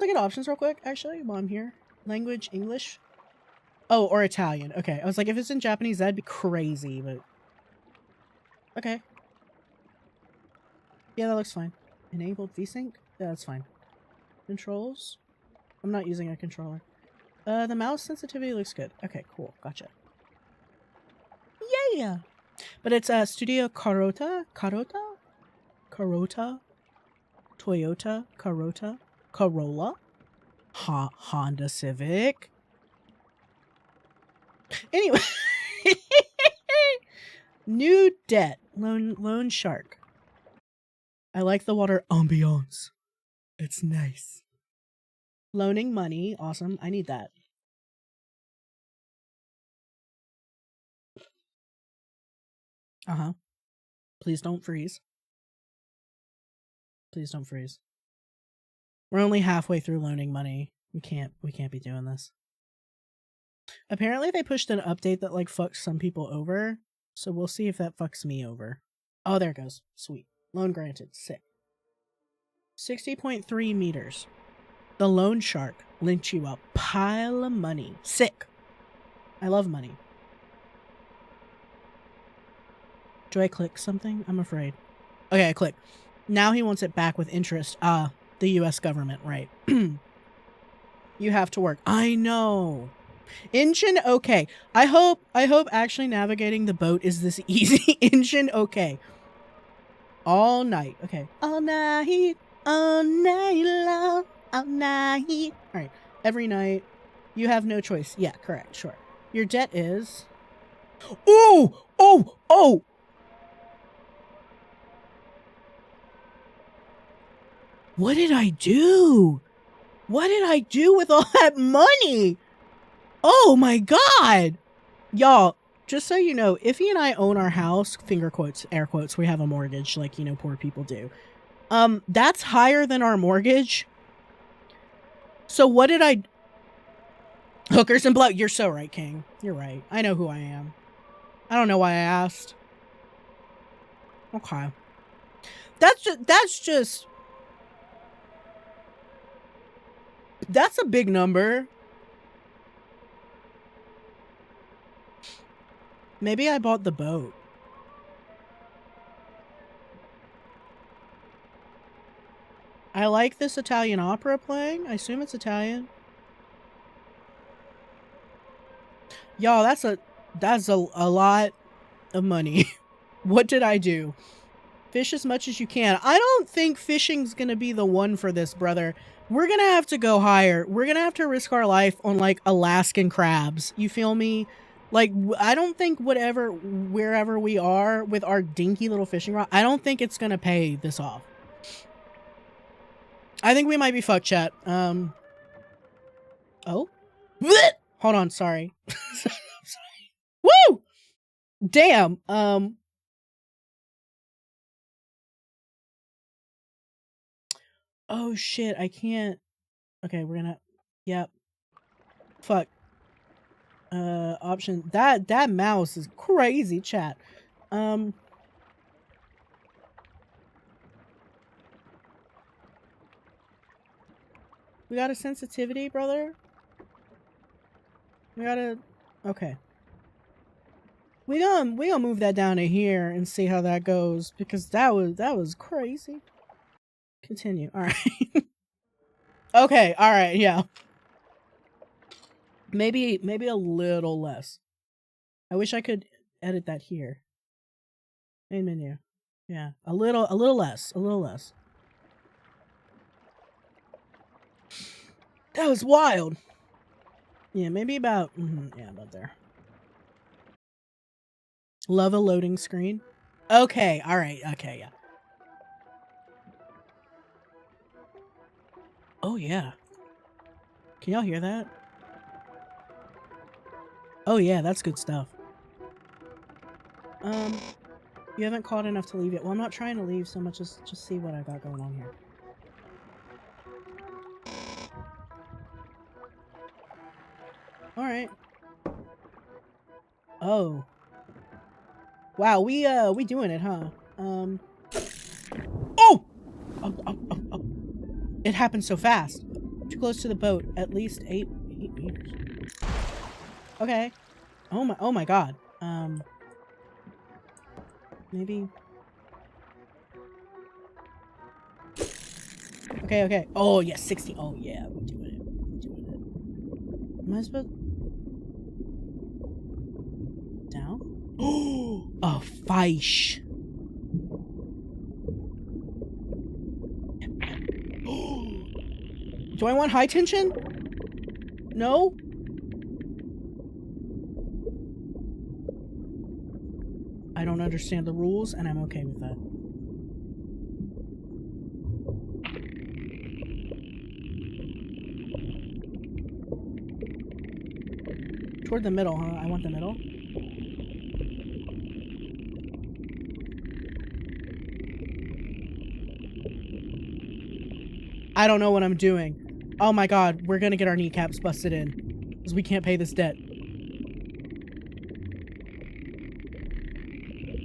look at options real quick, actually, while I'm here. Language, English. Oh, or Italian. Okay, I was like, if it's in Japanese, that'd be crazy, but... Okay. Yeah, that looks fine. Enabled VSync? Yeah, that's fine. Controls? I'm not using a controller. The mouse sensitivity looks good. Okay, cool. Gotcha. Yeah! But it's Studio Carota? Carota? Carota? Toyota? Carota? Corolla? Honda Civic? Anyway. New debt. Loan shark. I like the water ambiance. It's nice. Loaning money. Awesome. I need that. Uh-huh. Please don't freeze. Please don't freeze. We're only halfway through loaning money. We can't be doing this. Apparently they pushed an update that like fucks some people over. So we'll see if that fucks me over. Oh, there it goes. Sweet. Loan granted. Sick. 60.3 meters. The loan shark lent you a pile of money. Sick. I love money. Do I click something? I'm afraid. Okay, I click. Now he wants it back with interest. The US government, right. You have to work. I know. Engine okay. I hope actually navigating the boat is this easy. Engine okay. All night. Okay. All night long, all night. Alright. Every night. You have no choice. Yeah, correct. Sure. Your debt is... Oh! Oh! Oh! What did I do? What did I do with all that money? Oh my god! Y'all, just so you know, Iffy and I own our house, finger quotes, air quotes, we have a mortgage like, you know, poor people do. That's higher than our mortgage. So what did I... Hookers and blow. You're so right, King. You're right. I know who I am. I don't know why I asked. Okay. That's just... That's a big number. Maybe I bought the boat. I like this Italian opera playing. I assume it's Italian. Y'all, that's a lot of money. What did I do? Fish as much as you can. I don't think fishing's gonna be the one for this, brother. We're gonna have to go higher. We're gonna have to risk our life on like Alaskan crabs. You feel me? Like, I don't think wherever we are with our dinky little fishing rod, I don't think it's gonna pay this off. I think we might be fucked, chat. Oh? Hold on, sorry. Sorry. Woo! Damn. Oh shit, I can't. Okay, we're gonna... Yep. Fuck. Option. That mouse is crazy, chat. We got a sensitivity, brother? We gotta... Okay. We gonna move that down to here and see how that goes, because that was crazy. Continue. Alright. Okay, alright, yeah. Maybe a little less. I wish I could edit that here. Main menu. Yeah, a little less. That was wild. Yeah, maybe about yeah, about there. Love a loading screen. Okay, alright, okay, yeah. Oh yeah. Can y'all hear that? Oh yeah, that's good stuff. You haven't caught enough to leave yet. Well, I'm not trying to leave so much as just see what I got going on here. Alright. Oh. Wow, we doing it, huh? Oh! It happened so fast. Too close to the boat. At least 8 meters. Okay. Oh my god. Maybe. Okay. Oh yeah, 60. Oh yeah, we're doing it. Am I supposed down? Oh, fish. Do I want high tension? No? I don't understand the rules, and I'm okay with that. Toward the middle, huh? I want the middle. I don't know what I'm doing. Oh my god, we're gonna get our kneecaps busted in. Because we can't pay this debt.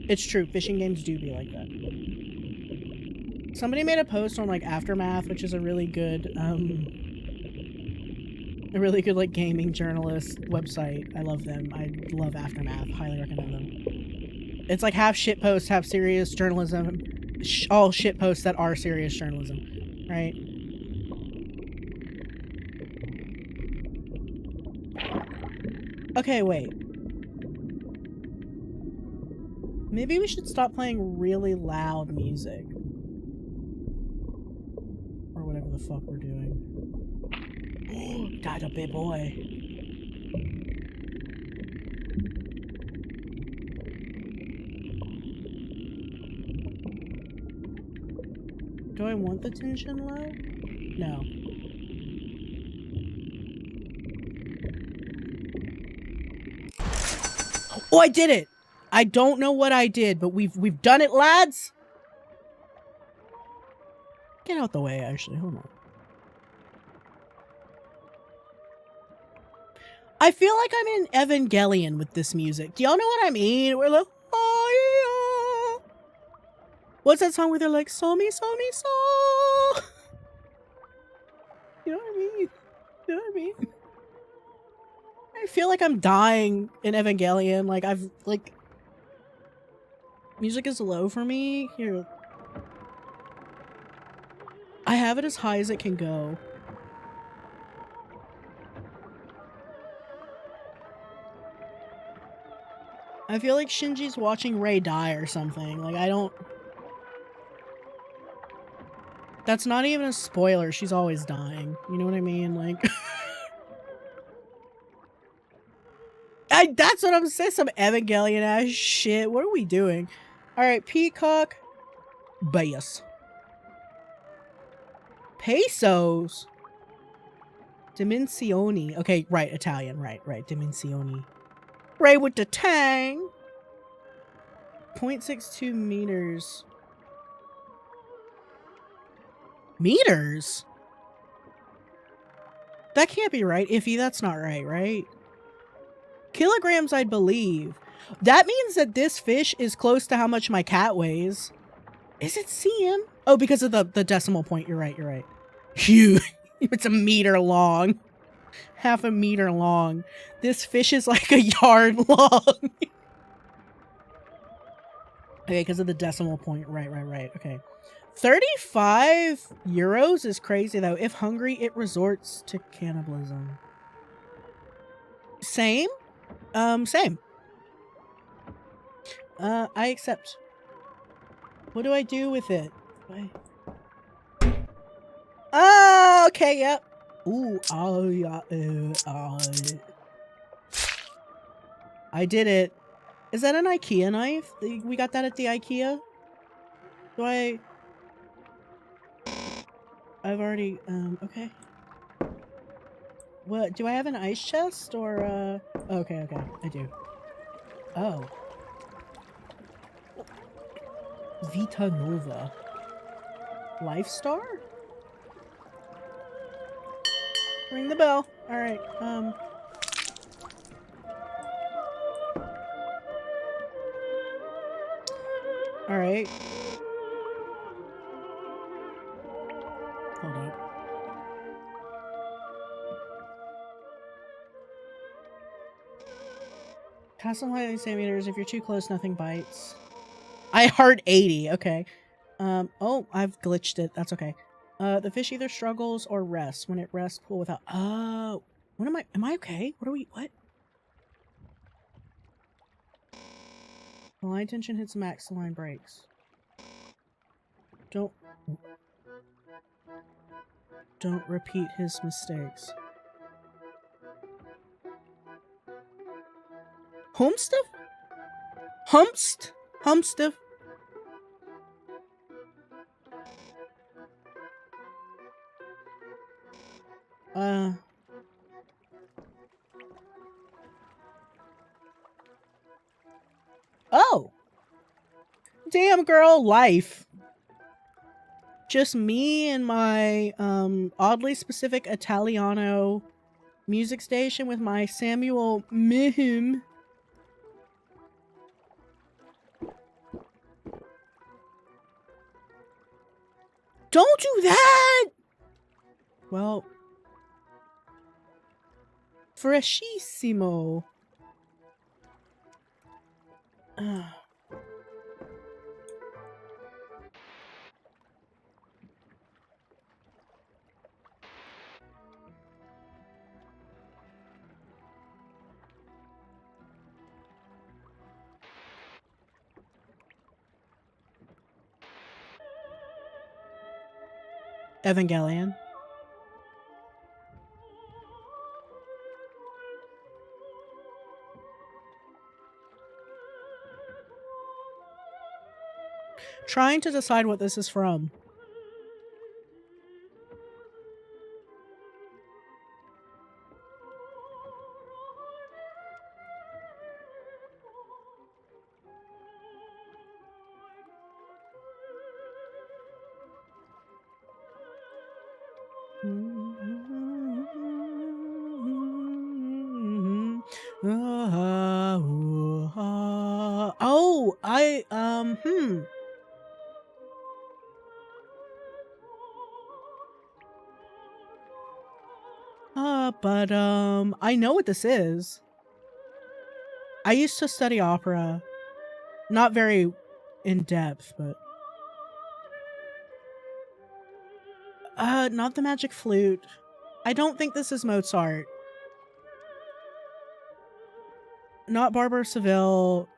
It's true, fishing games do be like that. Somebody made a post on like Aftermath, which is a really good like gaming journalist website. I love them. I love Aftermath. Highly recommend them. It's like half shit posts, half serious journalism. All shit posts that are serious journalism, right? Okay, wait. Maybe we should stop playing really loud music. Or whatever the fuck we're doing. Died a big boy. Do I want the tension low? No. Oh, I did it! I don't know what I did, but we've done it, lads! Get out the way, actually. Hold on. I feel like I'm in Evangelion with this music. Do y'all know what I mean? We're like, oh yeah. What's that song where they're like, so me, so. You know what I mean? You know what I mean? I feel like I'm dying in Evangelion. Like, music is low for me. Here. I have it as high as it can go. I feel like Shinji's watching Rei die or something. Like, I don't... That's not even a spoiler. She's always dying. You know what I mean? Like... That's what I'm saying. Some Evangelion ass shit. What are we doing? Alright, Peacock. Bass. Pesos. Dimensioni. Okay, right. Italian. Right. Dimensioni. Right with the tang. 0.62 meters. Meters? That can't be right. Iffy, that's not right, right? Kilograms, I'd believe. That means that this fish is close to how much my cat weighs. Is it cm? Oh, because of the decimal point. You're right. Huge. It's a meter long. Half a meter long. This fish is like a yard long. Okay, because of the decimal point. Right. Okay. 35 euros is crazy, though. If hungry, it resorts to cannibalism. Same? Same. I accept. What do I do with it? Oh, okay, yep. Ooh, oh, yeah. I did it. Is that an IKEA knife? We got that at the IKEA? Do I... I've already, okay. What, do I have an ice chest, or, Okay, I do. Oh. Vita Nova. Lifestar? Ring the bell. Alright, Alright. Hold up. Custom lighting centimeters. If you're too close, nothing bites. I heart 80. Okay. Oh, I've glitched it. That's okay. The fish either struggles or rests. When it rests, pull without. Oh, what am I okay? What? The line tension hits max, the line breaks. Don't repeat his mistakes. Homestiff? Humstiff? Oh! Damn, girl, life. Just me and my, oddly specific Italiano music station with my Samuel Mihim. Don't do that! Well, freshissimo. Evangelion. Trying to decide what this is from. Oh, but I know what this is. I used to study opera. Not very in depth, but not the Magic Flute. I don't think this is Mozart. Not Barber of Seville.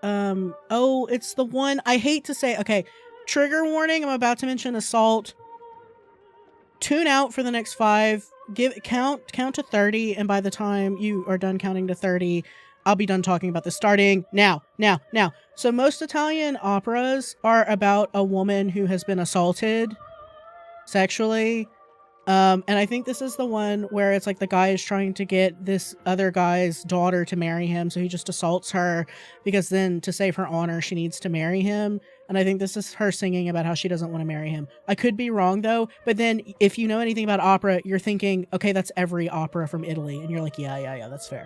Oh, it's the one I hate to say. Okay, trigger warning. I'm about to mention Assault. Tune out for the next 5. Count to 30, and by the time you are done counting to 30, I'll be done talking about this. Starting now. So most Italian operas are about a woman who has been assaulted sexually. And I think this is the one where it's like the guy is trying to get this other guy's daughter to marry him, so he just assaults her because then to save her honor, she needs to marry him. And I think this is her singing about how she doesn't want to marry him. I could be wrong though, but then if you know anything about opera, you're thinking, okay, that's every opera from Italy. And you're like, yeah, that's fair.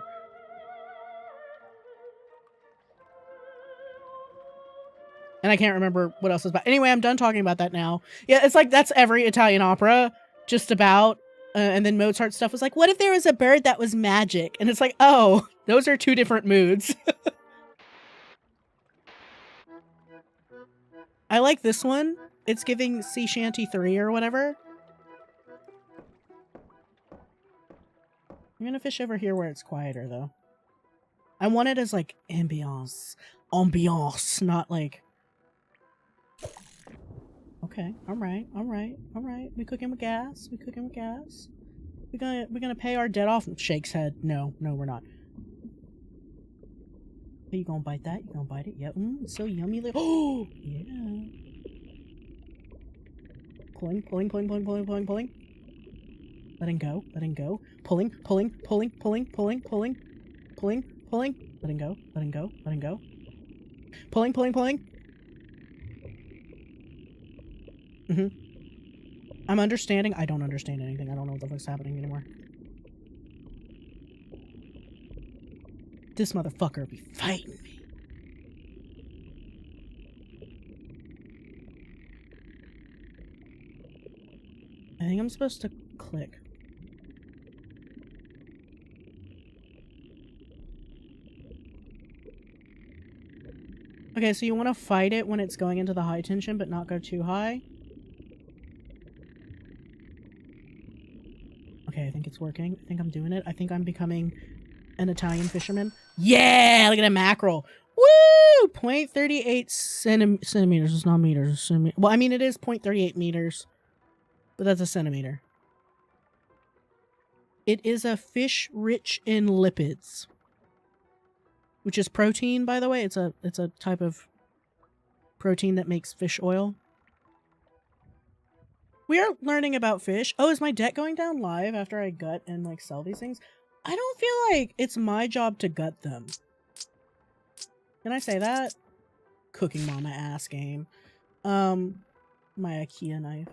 And I can't remember what else is about. Anyway, I'm done talking about that now. Yeah, it's like that's every Italian opera, just about. And then Mozart stuff was like, what if there was a bird that was magic? And it's like, oh, those are 2 different moods. I like this one. It's giving Sea Shanty 3 or whatever. I'm gonna fish over here where it's quieter, though. I want it as, like, ambiance. Ambiance, not like... Okay, alright. We cooking with gas. We're gonna pay our debt off. Shake's head. No, we're not. Are you gonna bite that? You gonna bite it? Yep. It's so yummy. Oh, yeah. Pulling. Letting go. Pulling. Letting go. Pulling. I'm understanding. I don't understand anything. I don't know what the fuck's happening anymore. This motherfucker be fighting me. I think I'm supposed to click. Okay, so you want to fight it when it's going into the high tension, but not go too high. Okay, I think it's working. I think I'm doing it. I think I'm becoming an Italian fisherman. Yeah! Look at a mackerel. Woo! 0.38 centimeters. It's not meters. It's centimeters. Well, I mean, it is 0.38 meters. But that's a centimeter. It is a fish rich in lipids. Which is protein, by the way. It's a type of protein that makes fish oil. We are learning about fish. Oh, is my debt going down live after I gut and like sell these things? I don't feel like it's my job to gut them. Can I say that? Cooking Mama ass game. My IKEA knife.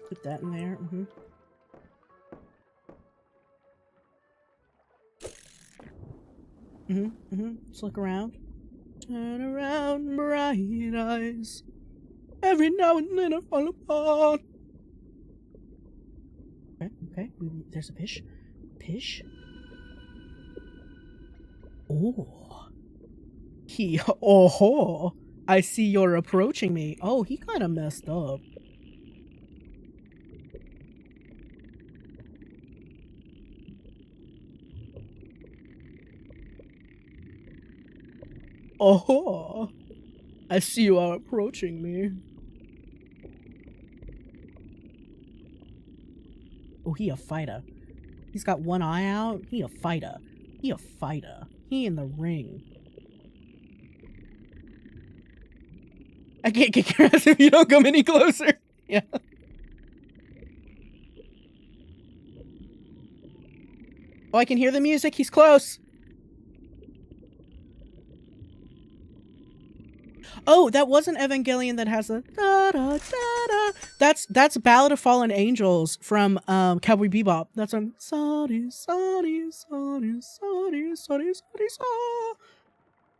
Put that in there. Let's look around. Turn around, bright eyes. Every now and then I fall apart. Okay. There's a fish. Fish? Oh. Oh. I see you're approaching me. Oh, he kind of messed up. Oh. I see you are approaching me. Oh, he a fighter. He's got one eye out. He a fighter. He a fighter. He in the ring. I can't kick your ass if you don't come any closer. Yeah. Oh, I can hear the music. He's close. Oh, that wasn't Evangelion that has a da da da da. That's Ballad of Fallen Angels from Cowboy Bebop. That's on sorry.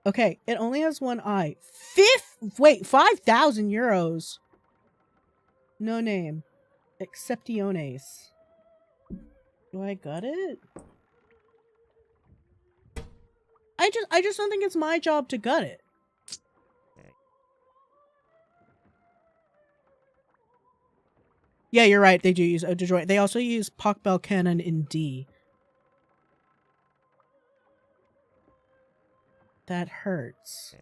Okay, it only has one eye. 5,000 euros. No name. Exceptiones. Do I got it? I just don't think it's my job to gut it. Yeah, you're right. They do use Detroit. They also use Pokbel Cannon in D. That hurts.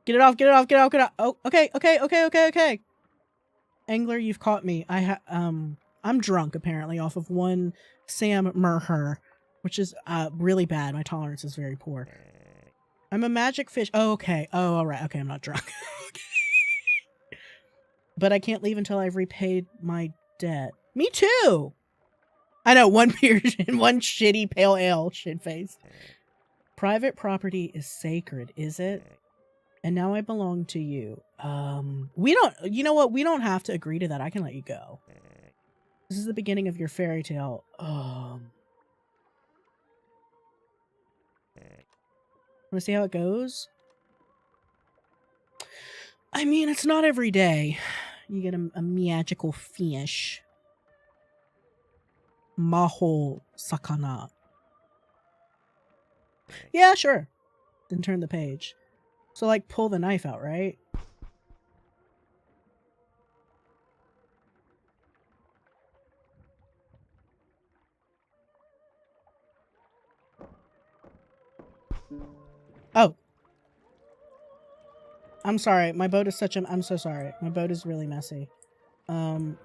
Get it off, get it off, get it off, get it off. Oh, okay. Angler, you've caught me. I'm drunk, apparently, off of one Sam Merher, which is really bad. My tolerance is very poor. I'm a magic fish. Oh, okay. Oh, all right. Okay, I'm not drunk. But I can't leave until I've repaid my debt. Me too! I know, one beer and one shitty pale ale, shit-faced. Private property is sacred, is it? And now I belong to you. We don't, you know what? We don't have to agree to that. I can let you go. This is the beginning of your fairy tale. Want to see how it goes? I mean, it's not every day. You get a magical fish. Maho sakana. Yeah, sure. Then turn the page. So, like, pull the knife out, right? Oh. I'm sorry. My boat is such a... I'm so sorry. My boat is really messy. My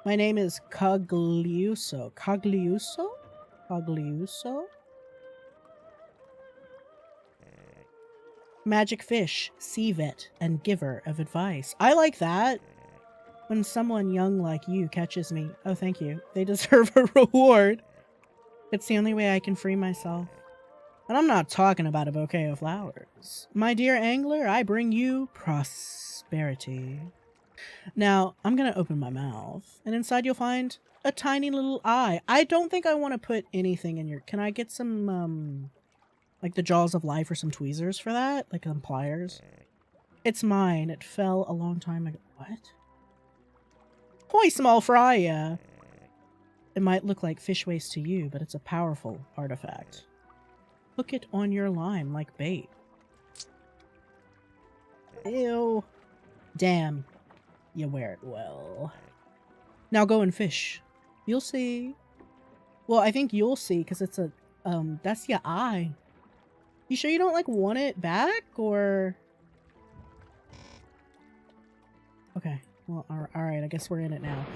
name is Cogliuso. Cogliuso? Cogliuso? Magic fish, sea vet, and giver of advice. I like that. When someone young like you catches me, oh, thank you. They deserve a reward. It's the only way I can free myself. And I'm not talking about a bouquet of flowers. My dear angler, I bring you prosperity. Now, I'm going to open my mouth, and inside you'll find a tiny little eye. I don't think I want to put anything in your... Can I get some, like the jaws of life or some tweezers for that? Like some pliers? It's mine. It fell a long time ago. What? Hoi, small fry, yeah. It might look like fish waste to you, but it's a powerful artifact. Hook it on your line like bait. Ew. Damn. You wear it well. Now go and fish. You'll see. Well, I think you'll see, because it's a, that's your eye. You sure you don't, like, want it back, or? Okay. Well, alright, I guess we're in it now.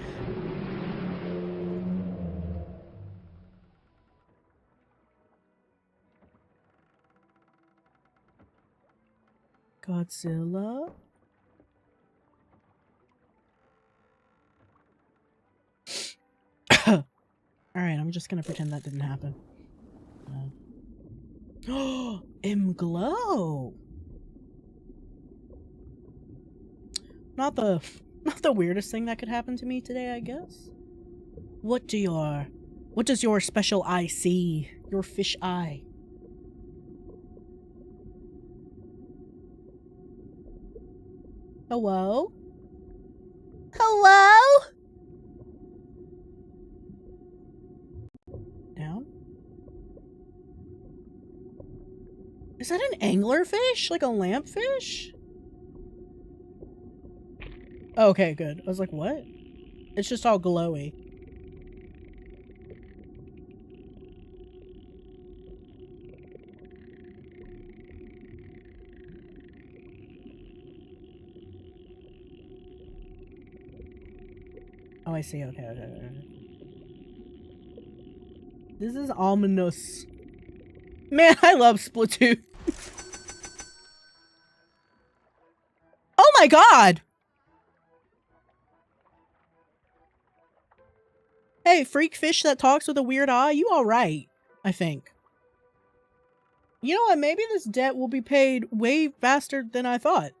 Godzilla? Alright, I'm just gonna pretend that didn't happen. Oh, Glow. Not the weirdest thing that could happen to me today, I guess. What does your special eye see? Your fish eye. Hello? Hello? Down? Is that an anglerfish? Like a lampfish? Okay, good. I was like, what? It's just all glowy. Oh, I see. Okay. This is ominous. Man, I love Splatoon. Oh my god! Hey, freak fish that talks with a weird eye, you alright, I think. You know what, maybe this debt will be paid way faster than I thought.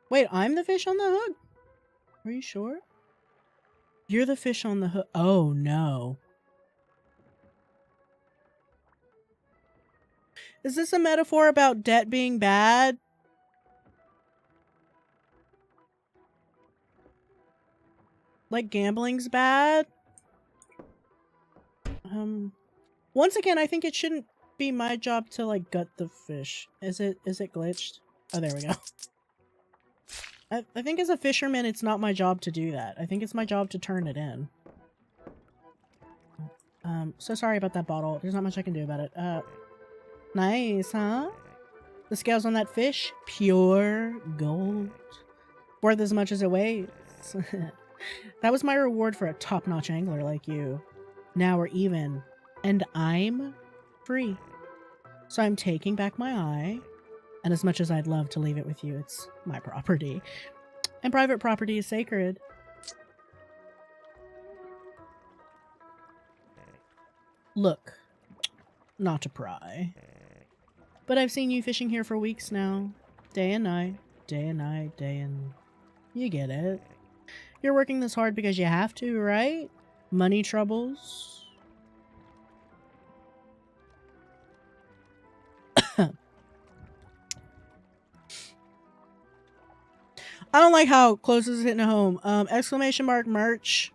Wait, I'm the fish on the hook? Are you sure? You're the fish on the hook. Oh no. Is this a metaphor about debt being bad? Like gambling's bad? Once again, I think it shouldn't be my job to like gut the fish. Is it glitched? Oh, there we go. I think as a fisherman, it's not my job to do that. I think it's my job to turn it in. So sorry about that bottle. There's not much I can do about it. Nice, huh? The scales on that fish? Pure gold. Worth as much as it weighs. That was my reward for a top-notch angler like you. Now we're even. And I'm free. So I'm taking back my eye. And as much as I'd love to leave it with you, it's my property. And private property is sacred. Look, not to pry, but I've seen you fishing here for weeks now. Day and night, day and night, day and... You get it. You're working this hard because you have to, right? Money troubles. I don't like how close this is hitting home. Exclamation mark merch.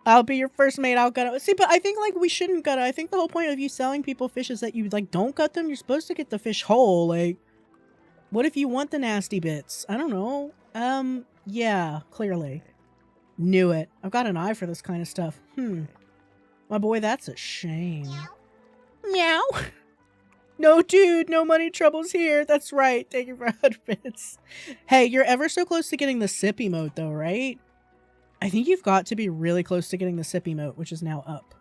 I'll be your first mate. I'll gut it. See, but I think like we shouldn't gut it. I think the whole point of you selling people fish is that you like don't gut them. You're supposed to get the fish whole. Like, what if you want the nasty bits? I don't know. Yeah, clearly. Knew it. I've got an eye for this kind of stuff. My boy, that's a shame. Meow. No, dude, no money troubles here. That's right. Thank you for 100 bits. Hey, you're ever so close to getting the sip emote, though, right? I think you've got to be really close to getting the sip emote, which is now up.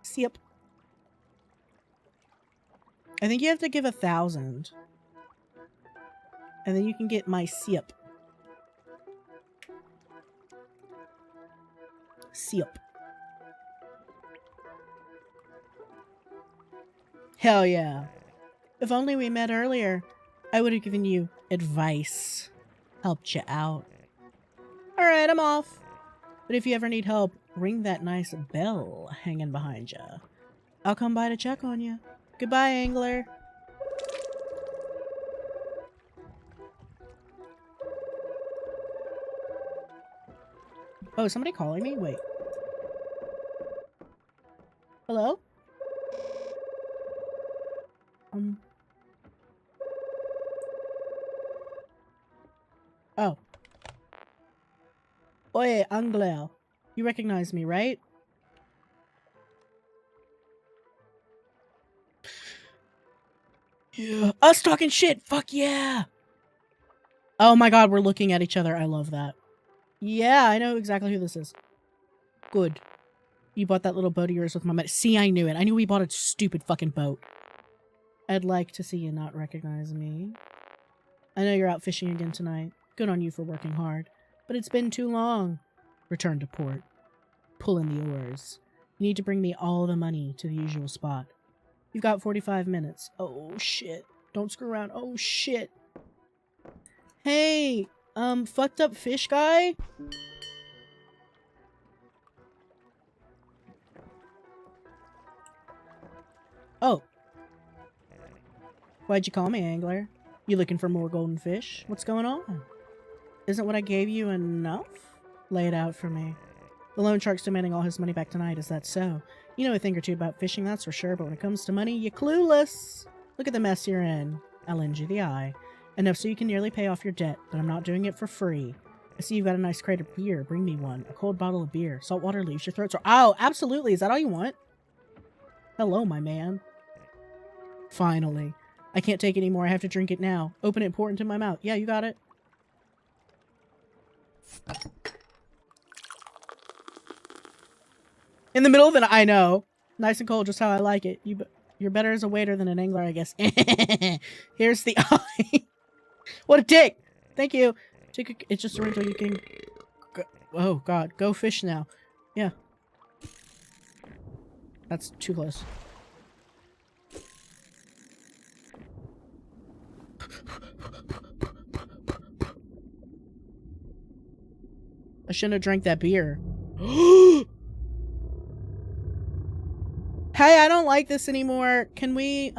Sip. I think you have to give 1,000. And then you can get my sip. Sip. Hell yeah. If only we met earlier, I would have given you advice. Helped you out. Alright, I'm off. But if you ever need help, ring that nice bell hanging behind you. I'll come by to check on you. Goodbye, angler. Oh, is somebody calling me? Wait. Hello? Oh. Oye, angler. You recognize me, right? Yeah. Us talking shit! Fuck yeah! Oh my god, we're looking at each other. I love that. Yeah, I know exactly who this is. Good. You bought that little boat of yours with my money. See, I knew it. I knew we bought a stupid fucking boat. I'd like to see you not recognize me. I know you're out fishing again tonight. Good on you for working hard. But it's been too long. Return to port. Pull in the oars. You need to bring me all the money to the usual spot. You've got 45 minutes. Oh, shit. Don't screw around. Oh, shit. Hey, fucked up fish guy? Oh. Why'd you call me, angler? You looking for more golden fish? What's going on? Isn't what I gave you enough? Lay it out for me. The loan shark's demanding all his money back tonight, is that so? You know a thing or two about fishing, that's for sure, but when it comes to money, you're clueless. Look at the mess you're in. I'll lend you the eye. Enough so you can nearly pay off your debt, but I'm not doing it for free. I see you've got a nice crate of beer. Bring me one. A cold bottle of beer. Salt water leaves your throat sore. Oh, absolutely. Is that all you want? Hello, my man. Finally. I can't take it anymore. I have to drink it now. Open it and pour it into my mouth. Yeah, you got it. In the middle of it, I know. Nice and cold, just how I like it. You're better as a waiter than an angler, I guess. Here's the eye. What a dick! Thank you. It's just a rental. You can. Go, oh God, go fish now. Yeah. That's too close. I shouldn't have drank that beer. Hey, I don't like this anymore. Can we,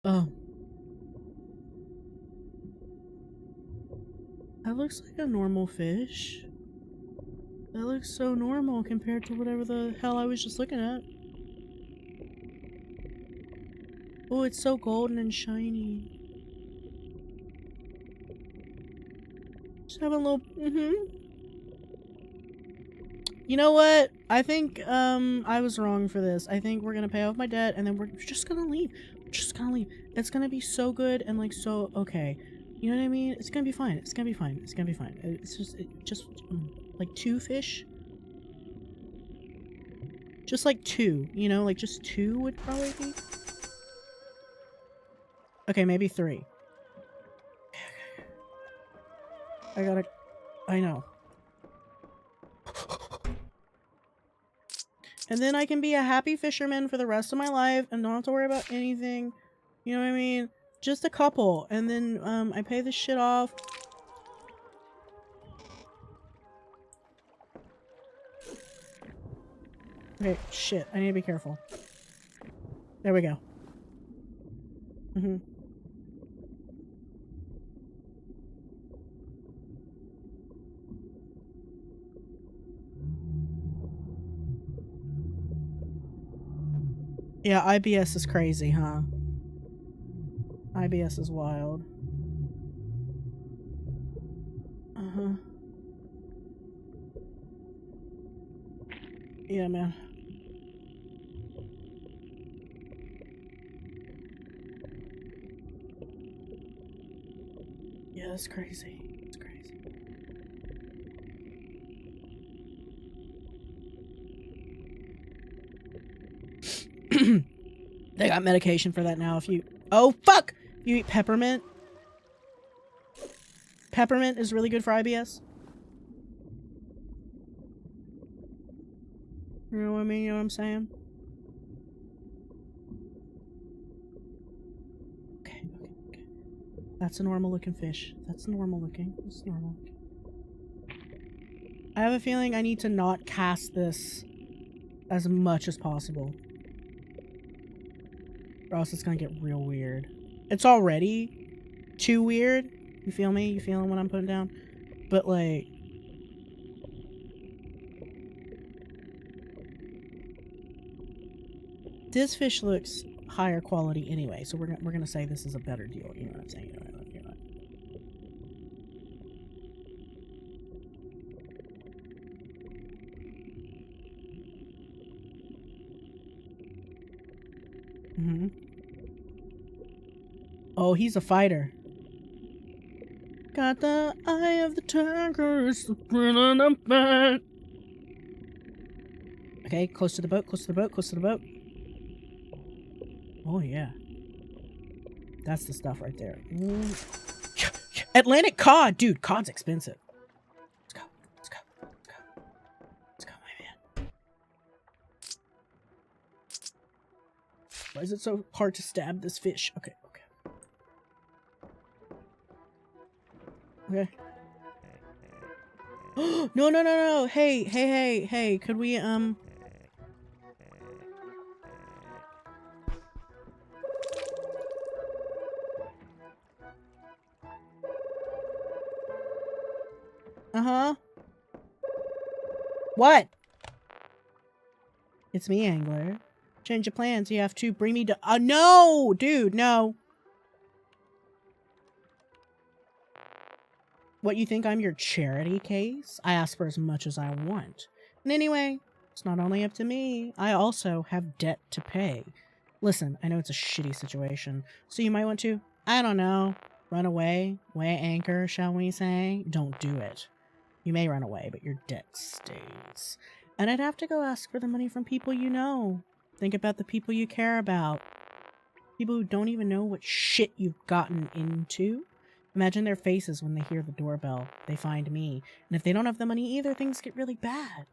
Oh. That looks like a normal fish. That looks so normal compared to whatever the hell I was just looking at. Oh, it's so golden and shiny. Just have a little, You know what? I think, I was wrong for this. I think we're gonna pay off my debt and then we're just gonna leave. We're just gonna leave. It's gonna be so good and like so okay. You know what I mean? It's gonna be fine. It's gonna be fine. It's gonna be fine. It's just like 2 fish. Just like 2, you know? Like just 2 would probably be. Okay, maybe 3. I know. And then I can be a happy fisherman for the rest of my life and don't have to worry about anything. You know what I mean? Just a couple. And then, I pay this shit off. Okay, shit. I need to be careful. There we go. Yeah, IBS is crazy, huh? IBS is wild. Yeah, man. Yeah, that's crazy. It's crazy. They got medication for that now if you... Oh, fuck! You eat peppermint? Peppermint is really good for IBS. You know what I mean? You know what I'm saying? Okay. That's a normal looking fish. That's normal looking. That's normal. I have a feeling I need to not cast this as much as possible, or else it's gonna get real weird. It's already too weird. You feel me? You feeling what I'm putting down? But like, this fish looks higher quality anyway, so we're gonna say this is a better deal. You know what I'm saying? You know what? Mm-hmm. Oh, he's a fighter. Got the eye of the tiger, it's the grin on the back. Okay, close to the boat, close to the boat, close to the boat. Oh, yeah. That's the stuff right there. Atlantic cod! Dude, cod's expensive. Let's go, let's go, let's go. Let's go, my man. Why is it so hard to stab this fish? Okay, okay. Okay. No, no, no, no. Hey, hey, hey, hey. Could we, Uh-huh. What? It's me, Angler. Change of plans. You have to bring me to... no! Dude, no. What, you think I'm your charity case? I ask for as much as I want. And anyway, it's not only up to me. I also have debt to pay. Listen, I know it's a shitty situation, so you might want to, I don't know, run away, weigh anchor, shall we say? Don't do it. You may run away, but your debt stays. And I'd have to go ask for the money from people you know. Think about the people you care about. People who don't even know what shit you've gotten into. Imagine their faces when they hear the doorbell. They find me. And if they don't have the money either, things get really bad.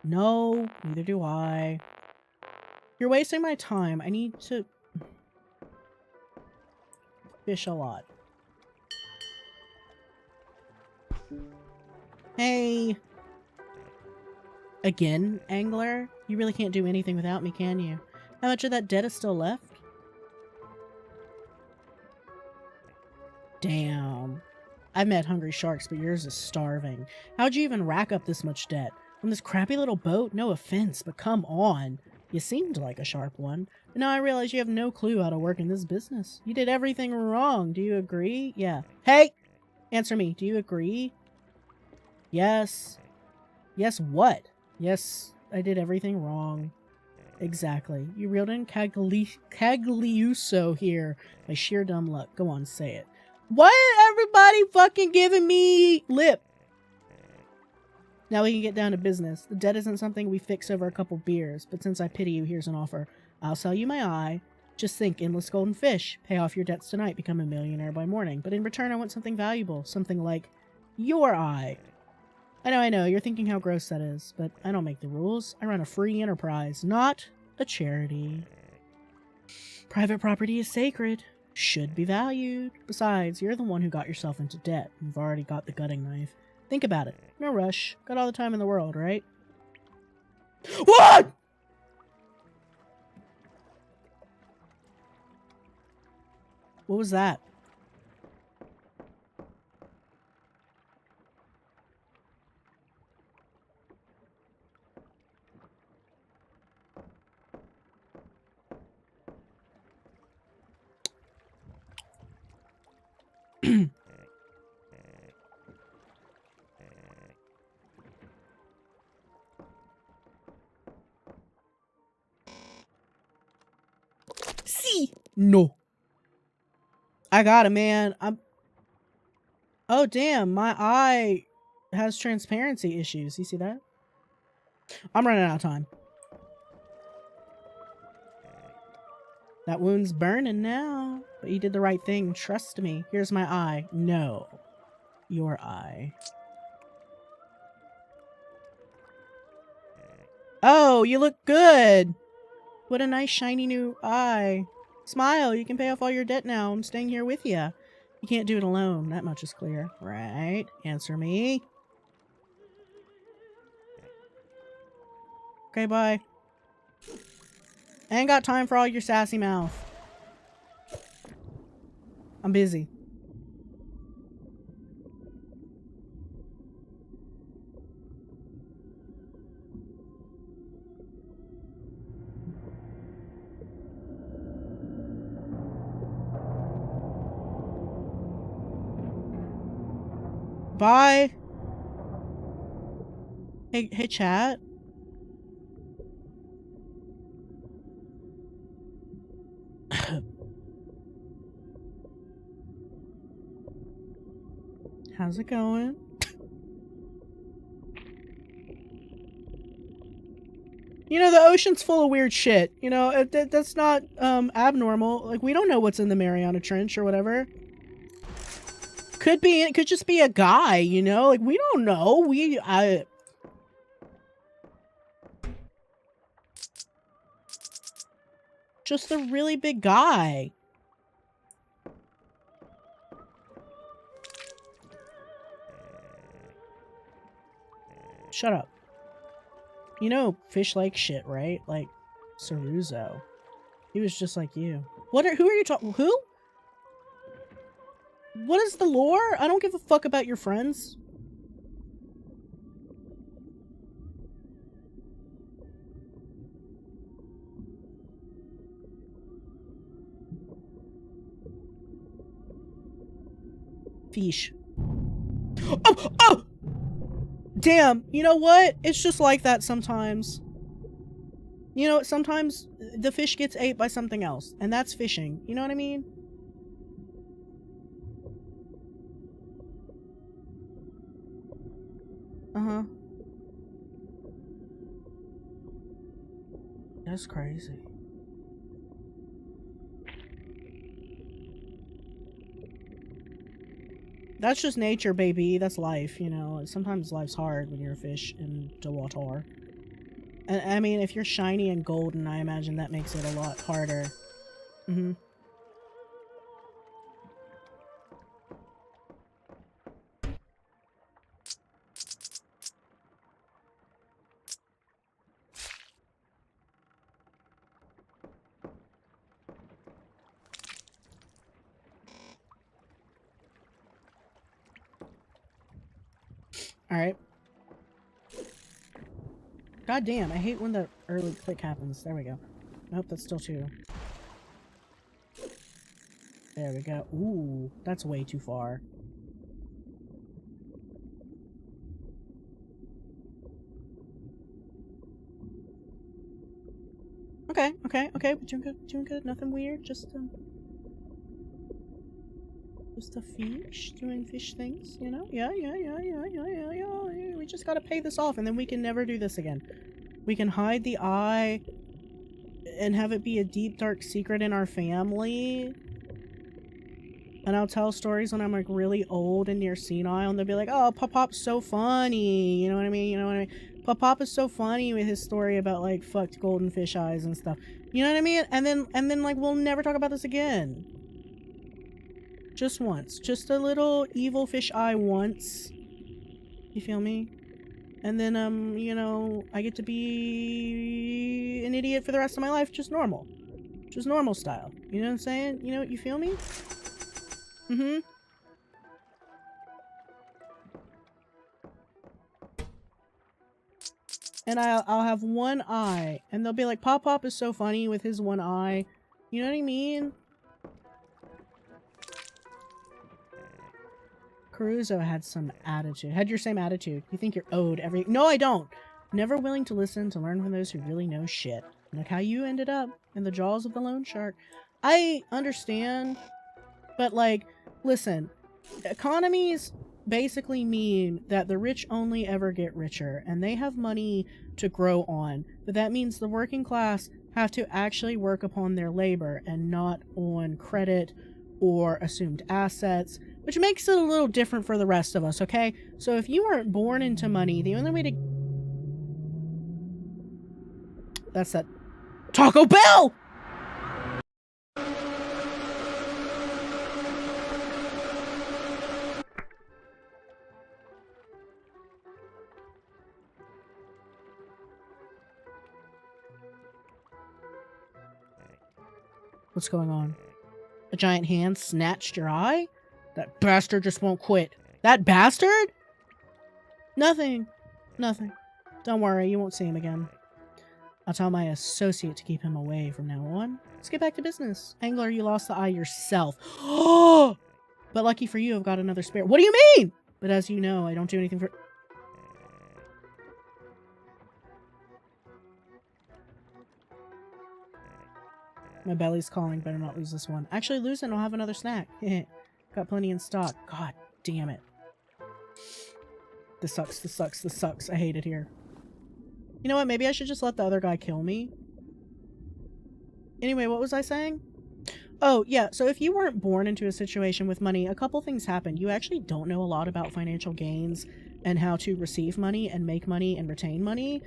No, neither do I. You're wasting my time. I need to fish a lot. Hey! Again, Angler? You really can't do anything without me, can you? How much of that debt is still left? Damn. I've met hungry sharks, but yours is starving. How'd you even rack up this much debt? On this crappy little boat? No offense, but come on. You seemed like a sharp one. But now I realize you have no clue how to work in this business. You did everything wrong. Do you agree? Yeah. Hey! Answer me. Do you agree? Yes. Yes, what? Yes, I did everything wrong. Exactly. You reeled in Cagliuso here by sheer dumb luck. Go on, say it. Why is everybody fucking giving me lip? Now we can get down to business. The debt isn't something we fix over a couple beers, but since I pity you, here's an offer. I'll sell you my eye. Just think, endless golden fish. Pay off your debts tonight, become a millionaire by morning. But in return, I want something valuable. Something like your eye. I know, you're thinking how gross that is, but I don't make the rules. I run a free enterprise, not a charity. Private property is sacred. Should be valued. Besides, you're the one who got yourself into debt. You've already got the gutting knife. Think about it. No rush. Got all the time in the world, right? What?! What was that? See? No. I got it, man. Oh, damn. My eye has transparency issues. You see that? I'm running out of time. That wound's burning now. But you did the right thing. Trust me. Here's my eye. No. Your eye. Oh, you look good. What a nice shiny new eye. Smile, you can pay off all your debt now. I'm staying here with you. You can't do it alone. That much is clear. Right. Answer me. Okay, bye. I ain't got time for all your sassy mouth. I'm busy. Bye. Hey, chat. How's it going? You know, the ocean's full of weird shit. You know, that's not abnormal. Like, we don't know what's in the Mariana Trench or whatever. It could just be a guy, you know? Like, we don't know. Just a really big guy. Shut up. You know, fish like shit, right? Like, Ceruzo. He was just like you. Who are you talking? Who? What is the lore? I don't give a fuck about your friends. Fish. Oh! Damn, you know what? It's just like that sometimes. You know, sometimes the fish gets ate by something else, and that's fishing. You know what I mean? Uh-huh. That's crazy. That's just nature, baby. That's life, you know. Sometimes life's hard when you're a fish in the water. And I mean, if you're shiny and golden, I imagine that makes it a lot harder. Mm-hmm. Alright. God damn, I hate when the early click happens. There we go. Nope, that's still 2. There we go. Ooh, that's way too far. Okay, we're doing good, nothing weird, just a fish doing fish things, you know? Yeah. We just gotta pay this off and then we can never do this again. We can hide the eye and have it be a deep, dark secret in our family. And I'll tell stories when I'm like really old and near senile and they'll be like, oh, Pop-Pop's so funny. You know what I mean? Pop-Pop is so funny with his story about like fucked golden fish eyes and stuff. You know what I mean? And then like we'll never talk about this again. Just once. Just a little evil fish eye once. You feel me? And then, you know, I get to be an idiot for the rest of my life. Just normal. Just normal style. You know what I'm saying? You know, you feel me? Mm-hmm. And I'll have one eye. And they'll be like, Pop-Pop is so funny with his one eye. You know what I mean? Caruso had some attitude. Had your same attitude. You think you're owed everything. No, I don't. Never willing to listen, to learn from those who really know shit. Look how you ended up in the jaws of the loan shark. I understand, but like, listen, economies basically mean that the rich only ever get richer, and they have money to grow on. But that means the working class have to actually work upon their labor and not on credit or assumed assets, which makes it a little different for the rest of us, okay? So if you weren't born into money, the only way to... That's that... Taco Bell! What's going on? A giant hand snatched your eye? That bastard just won't quit. That bastard? Nothing. Nothing. Don't worry, you won't see him again. I'll tell my associate to keep him away from now on. Let's get back to business. Angler, you lost the eye yourself. Oh! But lucky for you, I've got another spare. What do you mean? But as you know, I don't do anything for... My belly's calling, better not lose this one. Actually, lose it and I'll have another snack. Got plenty in stock. God damn it. This sucks, this sucks, this sucks. I hate it here. You know what? Maybe I should just let the other guy kill me. Anyway, what was I saying? Oh, yeah. So if you weren't born into a situation with money, a couple things happen. You actually don't know a lot about financial gains and how to receive money and make money and retain money.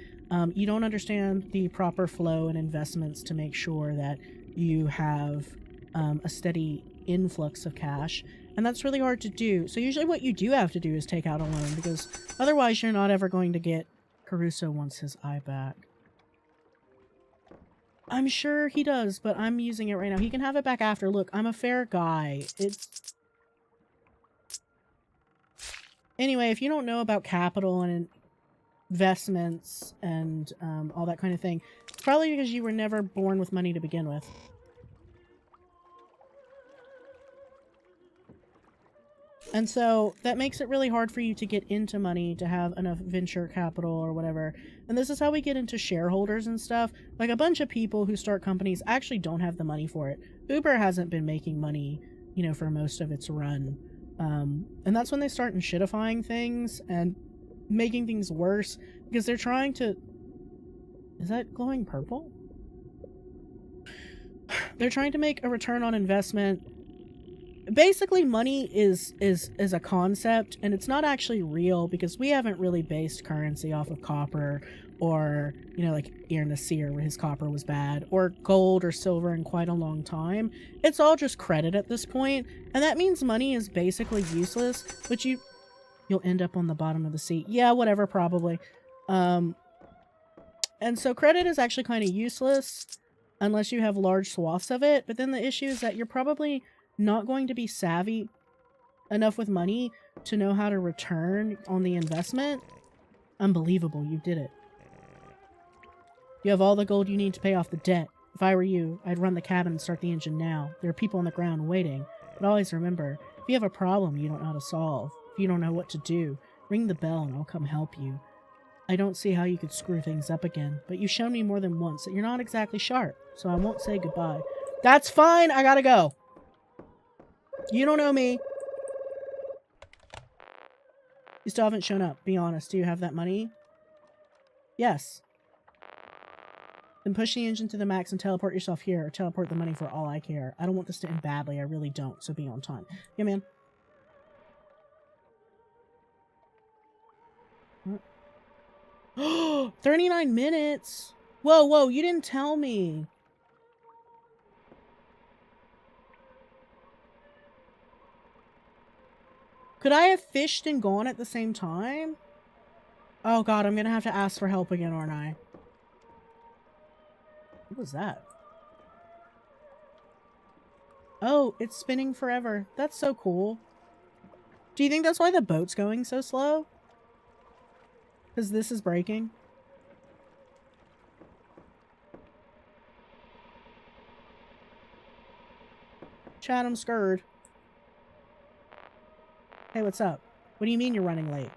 You don't understand the proper flow and investments to make sure that you have a steady influx of cash. And that's really hard to do. So usually what you do have to do is take out a loan, because otherwise you're not ever going to get... Caruso wants his eye back. I'm sure he does, but I'm using it right now. He can have it back after. Look, I'm a fair guy. It's... Anyway, if you don't know about capital and investments and all that kind of thing, it's probably because you were never born with money to begin with. And so that makes it really hard for you to get into money, to have enough venture capital or whatever. And this is how we get into shareholders and stuff. Like, a bunch of people who start companies actually don't have the money for it. Uber hasn't been making money, you know, for most of its run. And that's when they start shitifying things and making things worse, because they're trying to... Is that glowing purple? They're trying to make a return on investment. Basically, money is a concept, and it's not actually real, because we haven't really based currency off of copper, or, you know, like Ear Nasir, where his copper was bad, or gold or silver in quite a long time. It's all just credit at this point, and that means money is basically useless, but you'll end up on the bottom of the sea. Yeah, whatever, probably. And so credit is actually kind of useless, unless you have large swaths of it, but then the issue is that you're probably not going to be savvy enough with money to know how to return on the investment. Unbelievable, you did it. You have all the gold you need to pay off the debt. If I were you, I'd run the cabin and start the engine now. There are people on the ground waiting. But always remember, if you have a problem you don't know how to solve, if you don't know what to do, ring the bell and I'll come help you. I don't see how you could screw things up again, but you've shown me more than once that you're not exactly sharp, so I won't say goodbye. That's fine, I gotta go. You don't know me. You still haven't shown up. Be honest. Do you have that money? Yes. Then push the engine to the max and teleport yourself here, or teleport the money for all I care. I don't want this to end badly. I really don't, so be on time. Yeah, man. What? 39 minutes? Whoa, whoa, you didn't tell me. Could I have fished and gone at the same time? Oh god, I'm gonna have to ask for help again, aren't I? What was that? Oh, it's spinning forever. That's so cool. Do you think that's why the boat's going so slow? Because this is breaking? Chad, I'm scared. Hey, what's up? What do you mean you're running late?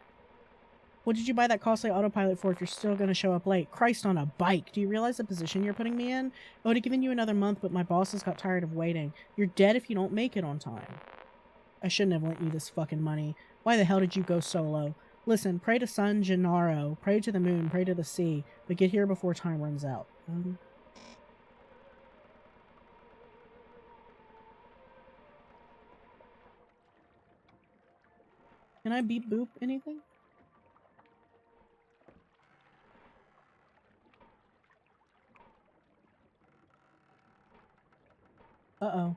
What did you buy that costly autopilot for if you're still going to show up late? Christ on a bike. Do you realize the position you're putting me in? I would have given you another month, but my bosses got tired of waiting. You're dead if you don't make it on time. I shouldn't have lent you this fucking money. Why the hell did you go solo? Listen, pray to Sun Gennaro, pray to the moon, pray to the sea, but get here before time runs out. Can I beep boop anything? Uh-oh.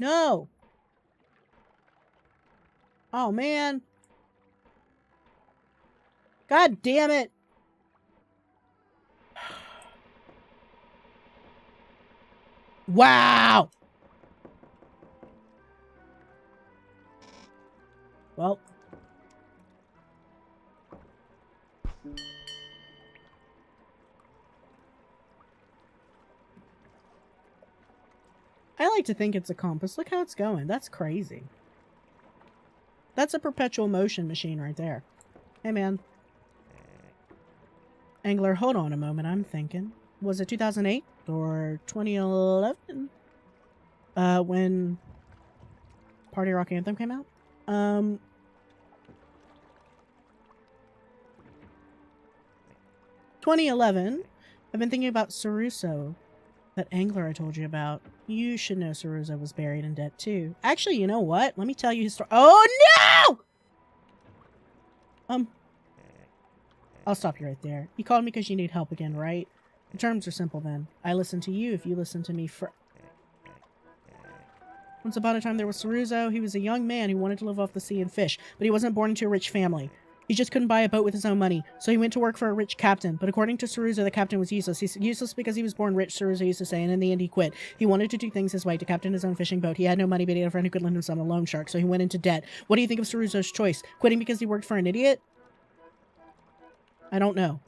No! Oh, man. God damn it. Wow! Well. I like to think it's a compass. Look how it's going. That's crazy. That's a perpetual motion machine right there. Hey, man. Angler, hold on a moment. I'm thinking. Was it 2008 or 2011? When Party Rock Anthem came out? 2011. I've been thinking about Saruso. That angler I told you about. You should know Saruso was buried in debt too. Actually, you know what? Let me tell you his story. Oh no! I'll stop you right there. You called me because you need help again, right? The terms are simple then. I listen to you if you listen to me for... Once upon a time there was Saruso. He was a young man who wanted to live off the sea and fish, but he wasn't born into a rich family. He just couldn't buy a boat with his own money, so he went to work for a rich captain. But according to Saruso, the captain was useless. He's useless because he was born rich, Saruso used to say, and in the end he quit. He wanted to do things his way, to captain his own fishing boat. He had no money, but he had a friend who could lend him some, a loan shark, so he went into debt. What do you think of Saruso's choice? Quitting because he worked for an idiot? I don't know.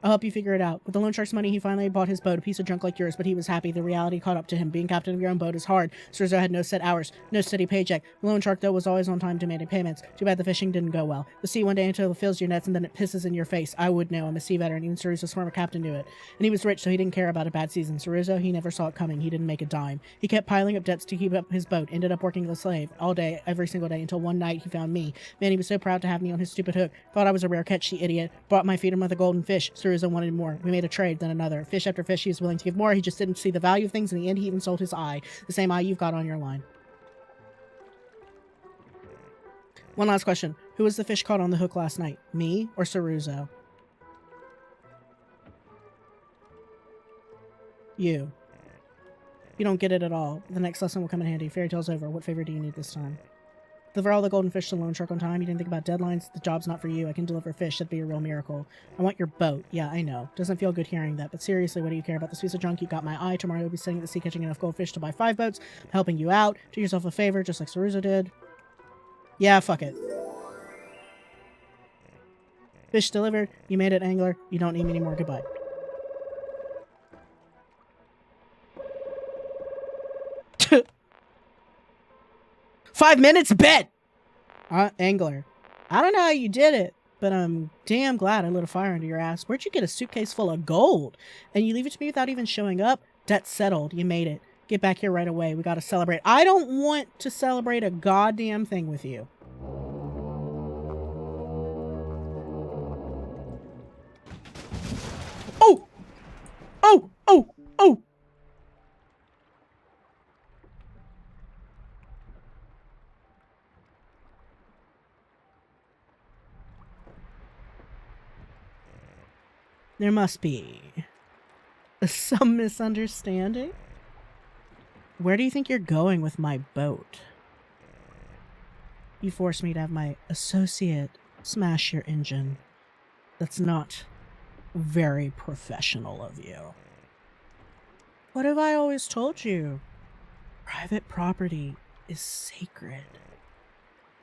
I'll help you figure it out. With the loan shark's money, he finally bought his boat, a piece of junk like yours, but he was happy. The reality caught up to him. Being captain of your own boat is hard. Saruso had no set hours, no steady paycheck. The loan shark, though, was always on time demanding payments. Too bad the fishing didn't go well. The sea one day until it fills your nets, and then it pisses in your face. I would know. I'm a sea veteran. Even Saruso's former captain knew it. And he was rich, so he didn't care about a bad season. Saruso, he never saw it coming. He didn't make a dime. He kept piling up debts to keep up his boat. Ended up working as a slave all day, every single day, until one night he found me. Man, he was so proud to have me on his stupid hook. Thought I was a rare catch, the idiot. Brought my feeder with a golden fish. Saruso wanted more. We made a trade, then another. Fish after fish, he was willing to give more. He just didn't see the value of things. In the end, he even sold his eye. The same eye you've got on your line. One last question. Who was the fish caught on the hook last night? Me or Saruso? You. You don't get it at all. The next lesson will come in handy. Fairy tale's over. What favor do you need this time? Deliver all the golden fish to the loan shark on time. You didn't think about deadlines? The job's not for you. I can deliver fish. That'd be a real miracle. I want your boat. Yeah, I know. Doesn't feel good hearing that, but seriously, what do you care about this piece of junk? You got my eye. Tomorrow you'll be sitting at the sea catching enough goldfish to buy 5 boats. I'm helping you out. Do yourself a favor, just like Saruso did. Yeah, fuck it. Fish delivered. You made it, angler. You don't need me anymore. Goodbye. "5 minutes? Bet!" Angler. I don't know how you did it, but I'm damn glad I lit a fire under your ass. Where'd you get a suitcase full of gold? And you leave it to me without even showing up? Debt's settled. You made it. Get back here right away. We gotta celebrate. I don't want to celebrate a goddamn thing with you. Oh! Oh! Oh! Oh! There must be some misunderstanding. Where do you think you're going with my boat? You forced me to have my associate smash your engine. That's not very professional of you. What have I always told you? Private property is sacred.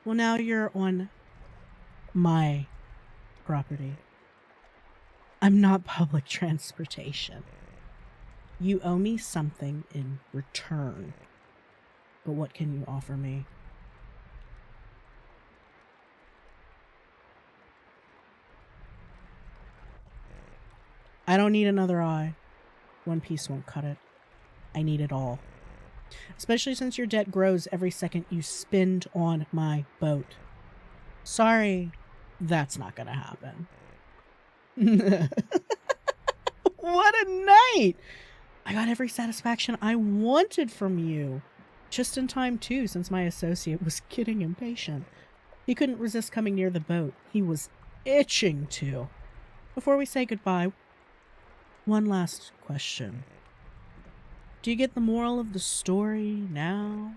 Well, now you're on my property. I'm not public transportation. You owe me something in return. But what can you offer me? I don't need another eye. One piece won't cut it. I need it all. Especially since your debt grows every second you spend on my boat. Sorry, that's not gonna happen. What a night! I got every satisfaction I wanted from you. Just in time, too, since my associate was getting impatient. He couldn't resist coming near the boat. He was itching to. Before we say goodbye, one last question. Do you get the moral of the story now?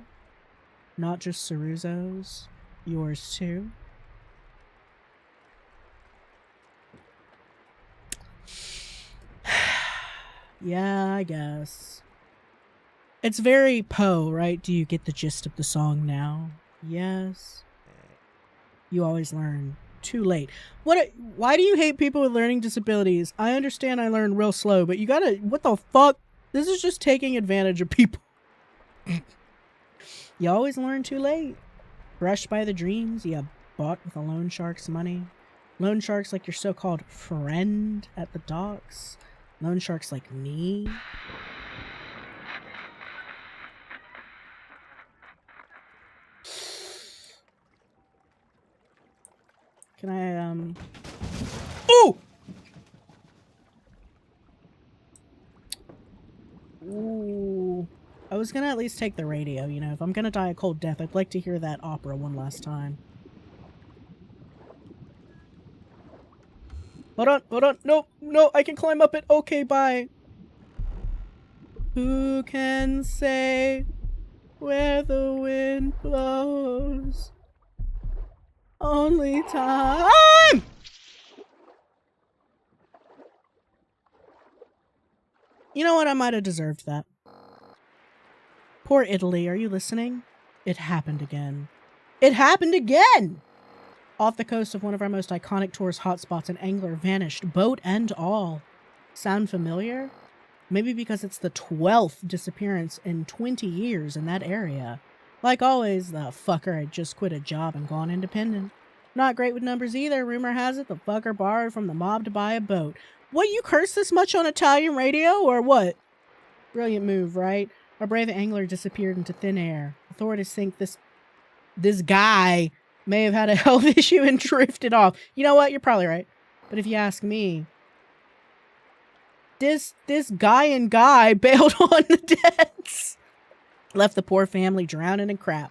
Not just Saruso's, yours too? Yeah, I guess. It's very Poe, right? Do you get the gist of the song now? Yes. You always learn too late. Why do you hate people with learning disabilities? I understand I learn real slow, but you gotta, what the fuck? This is just taking advantage of people. You always learn too late. Brushed by the dreams you bought with a loan shark's money. Loan sharks like your so-called friend at the docks. Loan sharks like me. Can I, Ooh! Ooh. I was gonna at least take the radio, you know. If I'm gonna die a cold death, I'd like to hear that opera one last time. Hold on. No, I can climb up it. Okay, bye. Who can say where the wind blows? Only time! You know what? I might have deserved that. Poor Italy, are you listening? It happened again. It happened again! Off the coast of one of our most iconic tourist hotspots, an angler vanished, boat and all. Sound familiar? Maybe because it's the 12th disappearance in 20 years in that area. Like always, the fucker had just quit a job and gone independent. Not great with numbers either. Rumor has it the fucker borrowed from the mob to buy a boat. What, you curse this much on Italian radio, or what? Brilliant move, right? Our brave angler disappeared into thin air. Authorities think this guy may have had a health issue and drifted off. You know what? You're probably right. But if you ask me, this guy bailed on the debts. Left the poor family drowning in crap.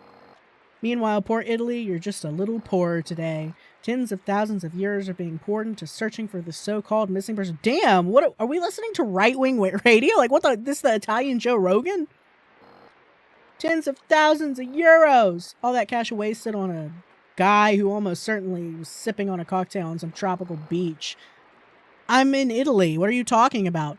Meanwhile, poor Italy, you're just a little poorer today. Tens of thousands of euros are being poured into searching for the so-called missing person. Damn, what are we listening to right-wing radio? Like, what the Italian Joe Rogan? Tens of thousands of euros. All that cash wasted on a guy who almost certainly was sipping on a cocktail on some tropical beach. I'm in Italy. What are you talking about?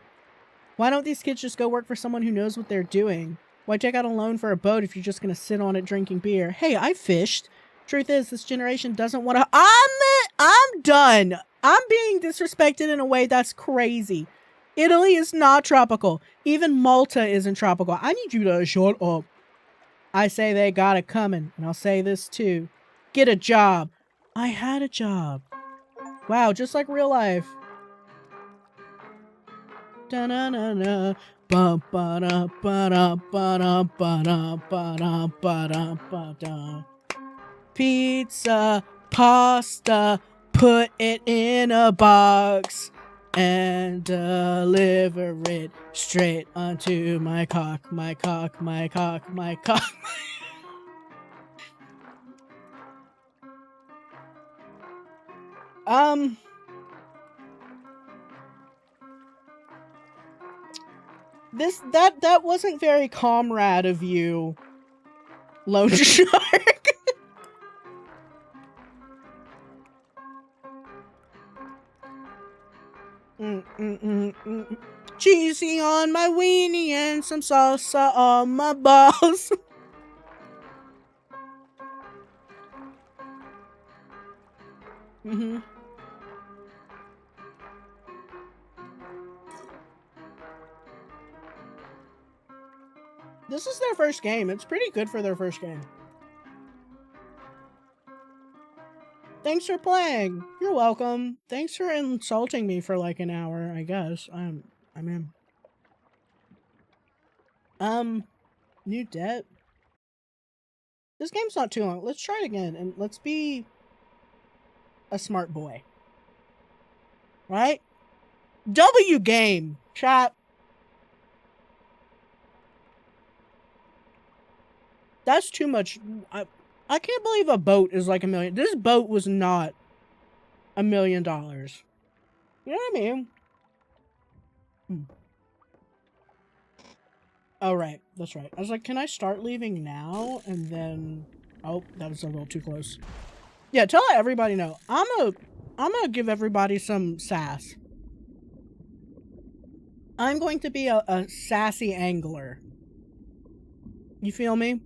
Why don't these kids just go work for someone who knows what they're doing? Why take out a loan for a boat if you're just going to sit on it drinking beer? Hey, I fished. Truth is, this generation doesn't want to... I'm done. I'm being disrespected in a way that's crazy. Italy is not tropical. Even Malta isn't tropical. I need you to shut up. I say they got it coming, and I'll say this too. Get a job. I had a job. Wow, just like real life. Da-na-na-na. Pizza, pasta, put it in a box and deliver it straight onto my cock. That wasn't very comrade of you, Lone Shark. Cheesy on my weenie and some salsa on my balls. This is their first game. It's pretty good for their first game. Thanks for playing. You're welcome. Thanks for insulting me for like an hour, I guess. I'm in. New debt. This game's not too long. Let's try it again and let's be a smart boy. Right? W game, chat. That's too much. I can't believe a boat is like $1 million. This boat was not $1 million. You know what I mean? Oh, right. That's right. I was like, can I start leaving now? And then... Oh, that was a little too close. Yeah, tell everybody no. I'm gonna give everybody some sass. I'm going to be a sassy angler. You feel me?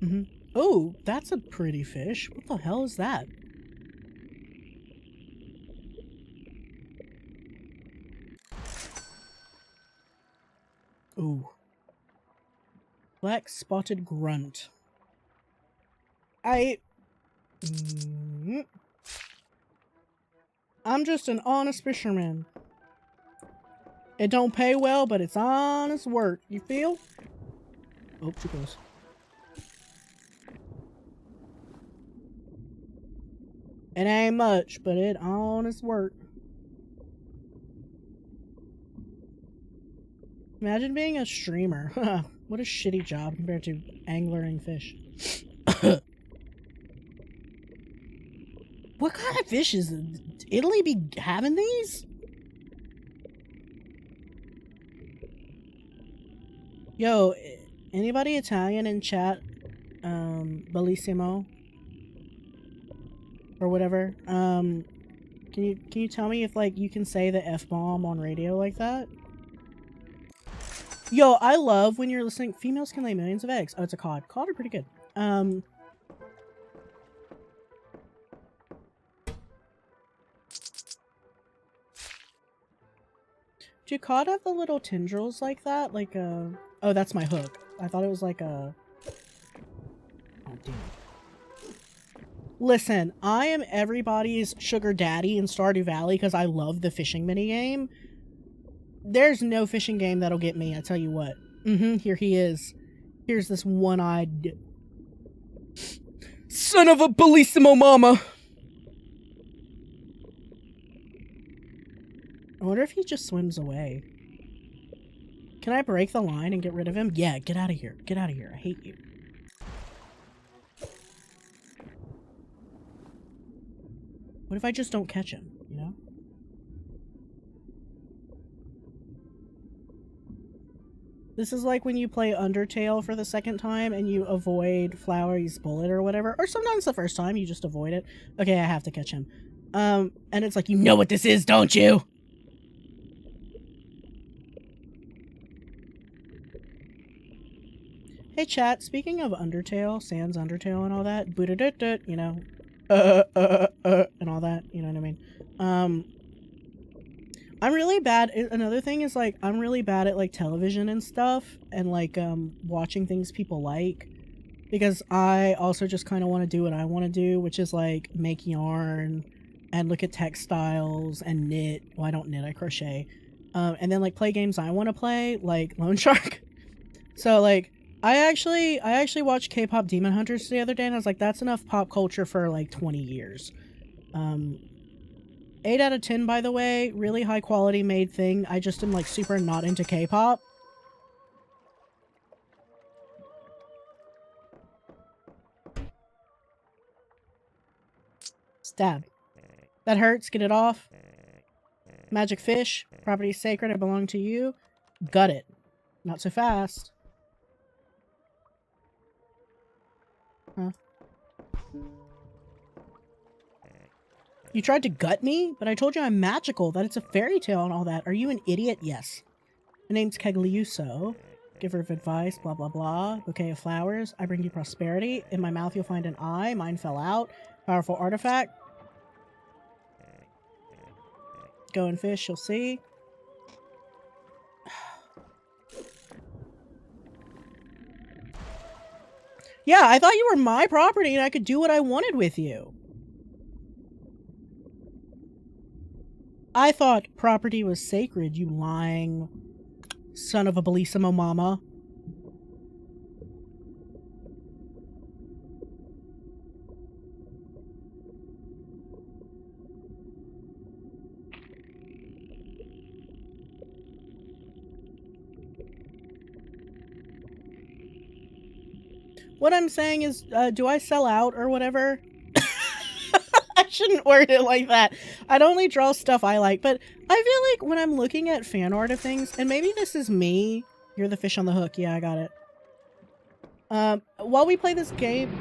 Mm-hmm. Oh, that's a pretty fish. What the hell is that? Ooh. Black spotted grunt. I'm just an honest fisherman. It don't pay well, but it's honest work. You feel? Oh, too close. It ain't much, but it honest work. Imagine being a streamer. What a shitty job compared to anglering fish. What kind of fish is Italy be having these? Yo, anybody Italian in chat? Bellissimo or whatever. Can you tell me if like you can say the F-bomb on radio like that? Yo, I love when you're listening. Females can lay millions of eggs. Oh, it's a cod. Cod are pretty good. Do cod have the little tendrils like that? Like a... Oh, that's my hook. I thought it was like a... Oh, damn. Listen, I am everybody's sugar daddy in Stardew Valley because I love the fishing minigame. There's no fishing game that'll get me, I tell you what. Here he is. Here's this one-eyed... Son of a bellissimo mama! I wonder if he just swims away. Can I break the line and get rid of him? Yeah, get out of here. Get out of here. I hate you. What if I just don't catch him, you know? This is like when you play Undertale for the second time and you avoid Flowery's bullet or whatever. Or sometimes the first time you just avoid it. Okay, I have to catch him. And it's like, you know what this is, don't you? Hey chat, speaking of Undertale, Sans Undertale and all that, you know, and all that, you know what I mean? I'm really bad. Another thing is like, I'm really bad at like television and stuff and like, watching things people like, because I also just kind of want to do what I want to do, which is like make yarn and look at textiles and knit. Well, I don't knit, I crochet. And then like play games I want to play, like Lone Shark. So like, I actually watched K-pop Demon Hunters the other day and I was like, that's enough pop culture for like 20 years. 8 out of 10, by the way. Really high quality made thing. I just am like super not into K-pop. Stab. That hurts. Get it off. Magic fish. Property is sacred. I belong to you. Gut it. Not so fast. Huh. You tried to gut me? But I told you I'm magical, that it's a fairy tale and all that. Are you an idiot? Yes. My name's Kegliuso. Giver of advice, blah blah blah. Bouquet of flowers. I bring you prosperity. In my mouth you'll find an eye. Mine fell out. Powerful artifact. Go and fish, you'll see. Yeah, I thought you were my property and I could do what I wanted with you. I thought property was sacred, you lying son of a bellissimo mama. What I'm saying is, do I sell out or whatever? I shouldn't word it like that. I'd only draw stuff I like, but I feel like when I'm looking at fan art of things, and maybe this is me. You're the fish on the hook. Yeah, I got it. While we play this game...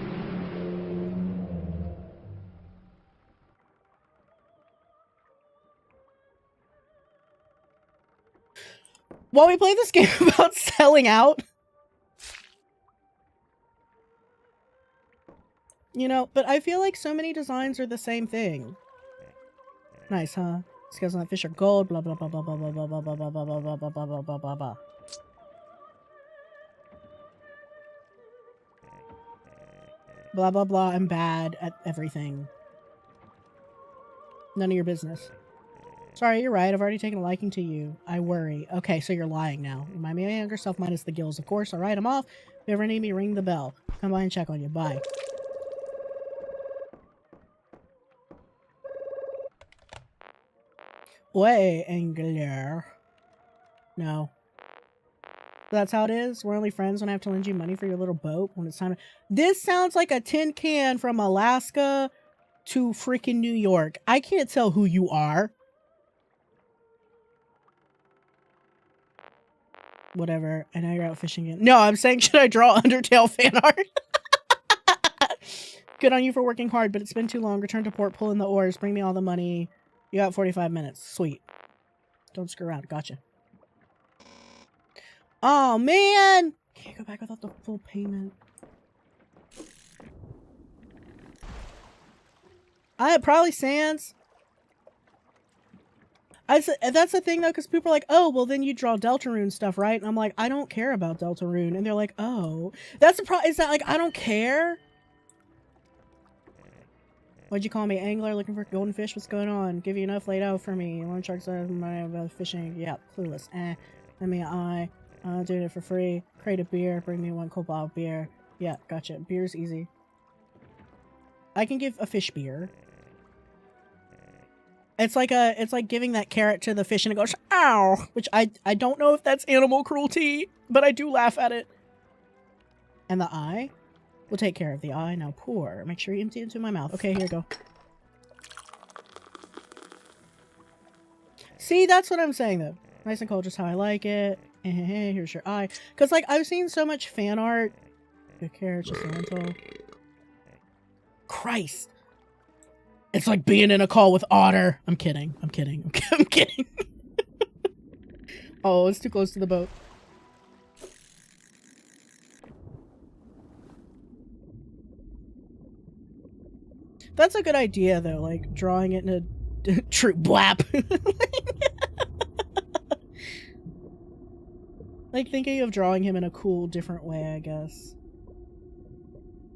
While we play this game about selling out. You know, but I feel like so many designs are the same thing. Nice, huh? Scales on that fish are gold, blah blah blah blah blah blah blah blah blah blah blah blah blah blah blah blah blah blah blah. Blah blah blah, I'm bad at everything. None of your business. Sorry, you're right. I've already taken a liking to you. I worry. Okay, so you're lying now. Remind me of my younger self minus the gills, of course. Alright, I'm off. If you ever need me, ring the bell. Come by and check on you. Bye. Way Angler. No. That's how it is? We're only friends when I have to lend you money for your little boat when it's time to... This sounds like a tin can from Alaska to freaking New York. I can't tell who you are. Whatever. I know you're out fishing again. No, I'm saying, should I draw Undertale fan art? Good on you for working hard, but it's been too long. Return to port, pull in the oars, bring me all the money. You got 45 minutes. Sweet. Don't screw around. Gotcha. Oh, man! Can't go back without the full payment. Probably Sans. That's the thing, though, because people are like, oh, well, then you draw Deltarune stuff, right? And I'm like, I don't care about Deltarune. And they're like, oh. That's the problem. Is that, like, I don't care? What'd you call me? Angler looking for golden fish? What's going on? Give you enough laid out for me. Loan sharks are fishing. Yeah, clueless. Let me an eye. Doing it for free. Crate of beer. Bring me one cold bottle of beer. Yeah, gotcha. Beer's easy. I can give a fish beer. It's like giving that carrot to the fish and it goes, ow! Which I don't know if that's animal cruelty, but I do laugh at it. And the eye? We'll take care of the eye. Now pour. Make sure you empty it into my mouth. Okay, here you go. See, that's what I'm saying, though. Nice and cold, just how I like it. Here's your eye. Because, like, I've seen so much fan art. Good care, just a rental. Christ. It's like being in a call with Otter. I'm kidding. I'm kidding. I'm kidding. Oh, it's too close to the boat. That's a good idea, though, like, drawing it in a true blap. Like, thinking of drawing him in a cool, different way, I guess.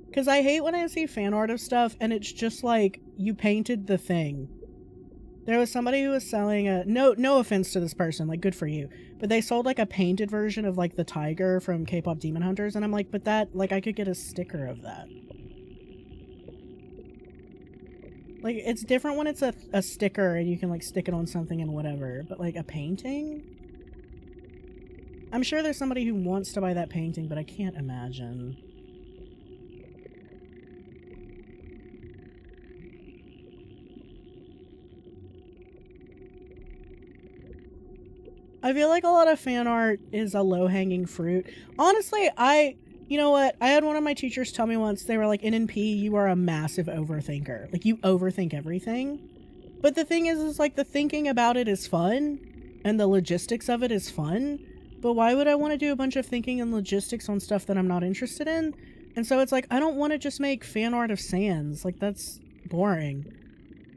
Because I hate when I see fan art of stuff, and it's just like, you painted the thing. There was somebody who was selling a... No offense to this person, like, good for you. But they sold, like, a painted version of, like, the tiger from K-pop Demon Hunters, and I'm like, but that... Like, I could get a sticker of that. Like, it's different when it's a sticker and you can, like, stick it on something and whatever. But, like, a painting? I'm sure there's somebody who wants to buy that painting, but I can't imagine. I feel like a lot of fan art is a low-hanging fruit. Honestly, you know what? I had one of my teachers tell me once, they were like, NNP, you are a massive overthinker. Like, you overthink everything. But the thing is like, the thinking about it is fun, and the logistics of it is fun, but why would I want to do a bunch of thinking and logistics on stuff that I'm not interested in? And so it's like, I don't want to just make fan art of Sans. Like, that's boring.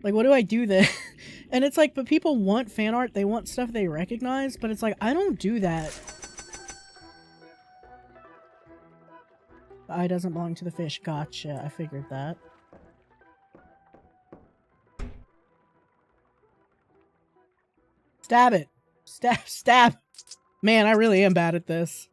Like, what do I do then? And it's like, but people want fan art, they want stuff they recognize, but it's like, I don't do that. The eye doesn't belong to the fish. Gotcha. I figured that. Stab it. Stab. Man, I really am bad at this.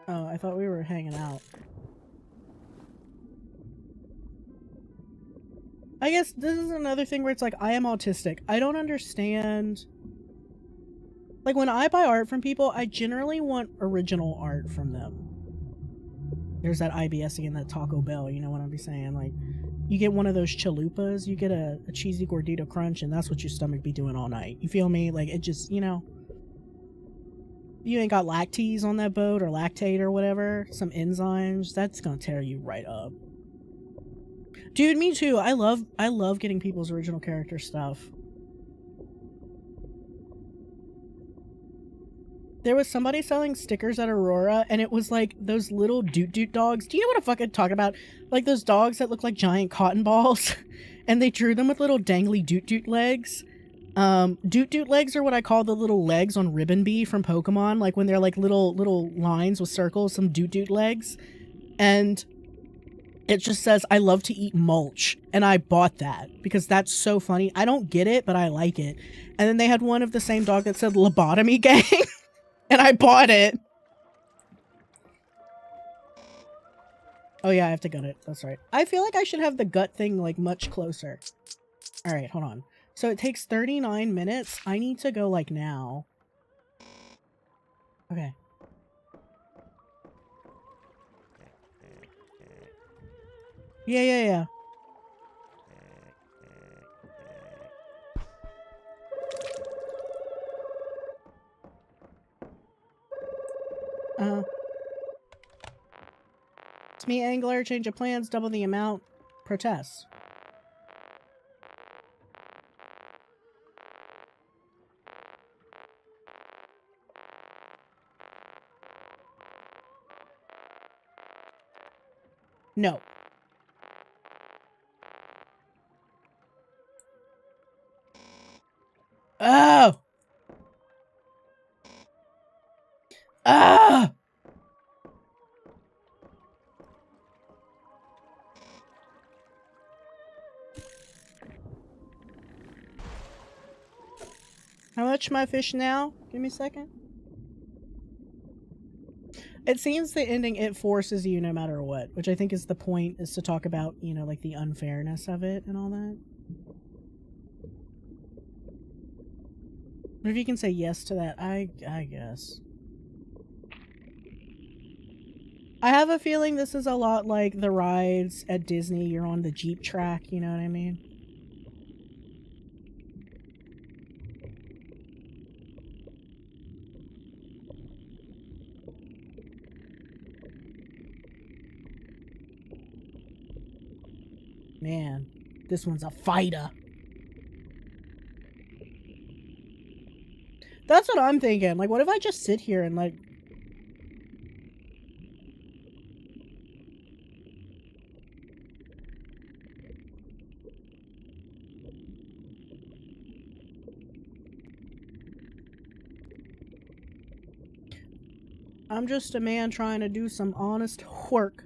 Oh, I thought we were hanging out. I guess this is another thing where it's like, I am autistic. I don't understand. Like, when I buy art from people, I generally want original art from them. There's that IBS again, that Taco Bell, you know what I'm saying? Like, you get one of those chalupas, you get a cheesy gordita crunch, and that's what your stomach be doing all night. You feel me? Like, it just, you know. You ain't got lactase on that boat, or lactate or whatever, some enzymes, that's gonna tear you right up. Dude, me too. I love getting people's original character stuff. There was somebody selling stickers at Aurora, and it was like those little doot-doot dogs. Do you know what I'm fucking talking about? Like those dogs that look like giant cotton balls. And they drew them with little dangly doot-doot legs. Doot-doot legs are what I call the little legs on Ribbon Bee from Pokemon. Like when they're like little lines with circles, some doot-doot legs. And it just says, I love to eat mulch. And I bought that because that's so funny. I don't get it, but I like it. And then they had one of the same dog that said Lobotomy Gang. And I bought it. Oh yeah, I have to gut it. That's right. I feel like I should have the gut thing like much closer. Alright, hold on. So it takes 39 minutes. I need to go like now. Okay. Yeah. It's me, Angler. Change of plans. Double the amount. Protest. No. Oh! Ah! How much my fish now? Give me a second. It seems the ending, it forces you no matter what, which I think is the point, is to talk about, you know, like the unfairness of it and all that. But if you can say yes to that, I guess. I have a feeling this is a lot like the rides at Disney. You're on the Jeep track, you know what I mean? Man, this one's a fighter. That's what I'm thinking. Like, what if I just sit here and, like... I'm just a man trying to do some honest work.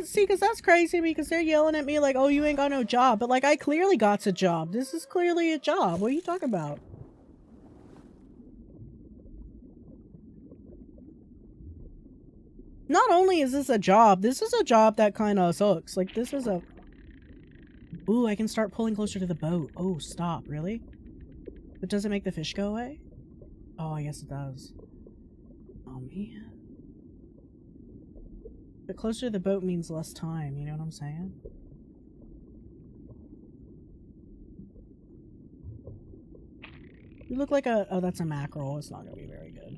See, because that's crazy because they're yelling at me like, oh, you ain't got no job. But, like, I clearly got a job. This is clearly a job. What are you talking about? Not only is this a job that kind of sucks. Like, this is a... Ooh, I can start pulling closer to the boat. Oh, stop. Really? But does it make the fish go away? Oh, I guess it does. Oh, man. But closer to the boat means less time, you know what I'm saying? You look like a... Oh, that's a mackerel. It's not gonna be very good.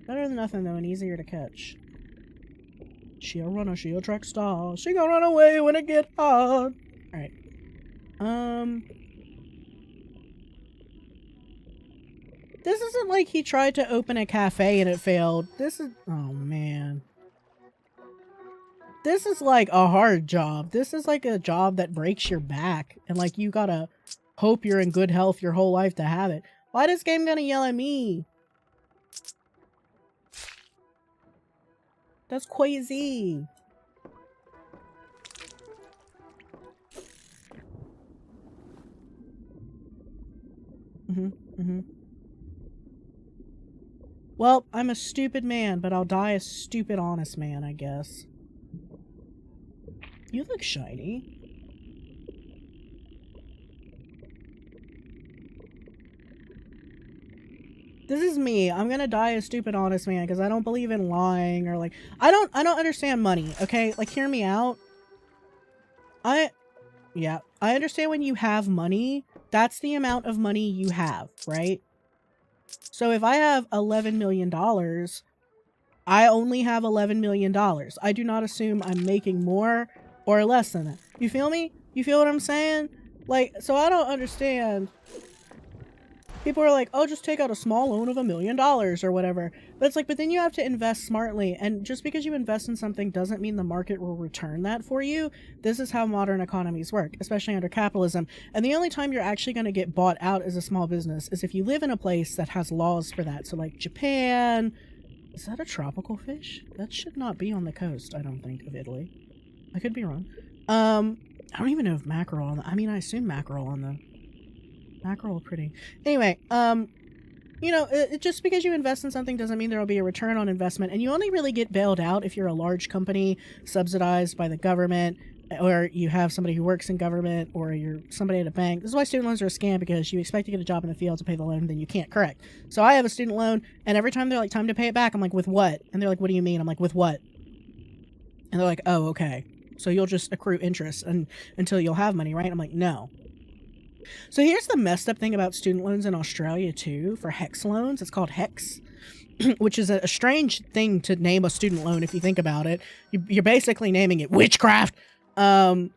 Better than nothing, though, and easier to catch. She'll run a she'll track star. She gonna run away when it get hard. Alright. This isn't like he tried to open a cafe and it failed. This is... Oh, man. This is like a hard job. This is like a job that breaks your back. And like you gotta hope you're in good health your whole life to have it. Why this game gonna yell at me? That's crazy. Well, I'm a stupid man, but I'll die a stupid honest man, I guess. You look shiny. This is me. I'm gonna die a stupid honest man because I don't believe in lying or like I don't understand money, okay? Like hear me out. I understand when you have money, that's the amount of money you have, right? So if I have $11 million, I only have $11 million. I do not assume I'm making more or less than that. You feel me? You feel what I'm saying? Like, so I don't understand. People are like, oh, just take out a small loan of $1 million or whatever. But it's like, but then you have to invest smartly. And just because you invest in something doesn't mean the market will return that for you. This is how modern economies work, especially under capitalism. And the only time you're actually going to get bought out as a small business is if you live in a place that has laws for that. So like Japan. Is that a tropical fish? That should not be on the coast, I don't think, of Italy. I could be wrong. I don't even know if mackerel on the, I mean, I assume mackerel on the mackerel pretty. Anyway, you know, just because you invest in something doesn't mean there will be a return on investment, and you only really get bailed out if you're a large company subsidized by the government, or you have somebody who works in government, or you're somebody at a bank. This is why student loans are a scam, because you expect to get a job in the field to pay the loan, then you can't. Correct. So I have a student loan, and every time they're like, time to pay it back, I'm like, with what? And they're like, what do you mean? I'm like, with what? And they're like, oh, okay. So you'll just accrue interest until you'll have money, right? I'm like, no. So here's the messed up thing about student loans in Australia too, for HEX loans. It's called HEX, which is a strange thing to name a student loan if you think about it. You're basically naming it witchcraft. But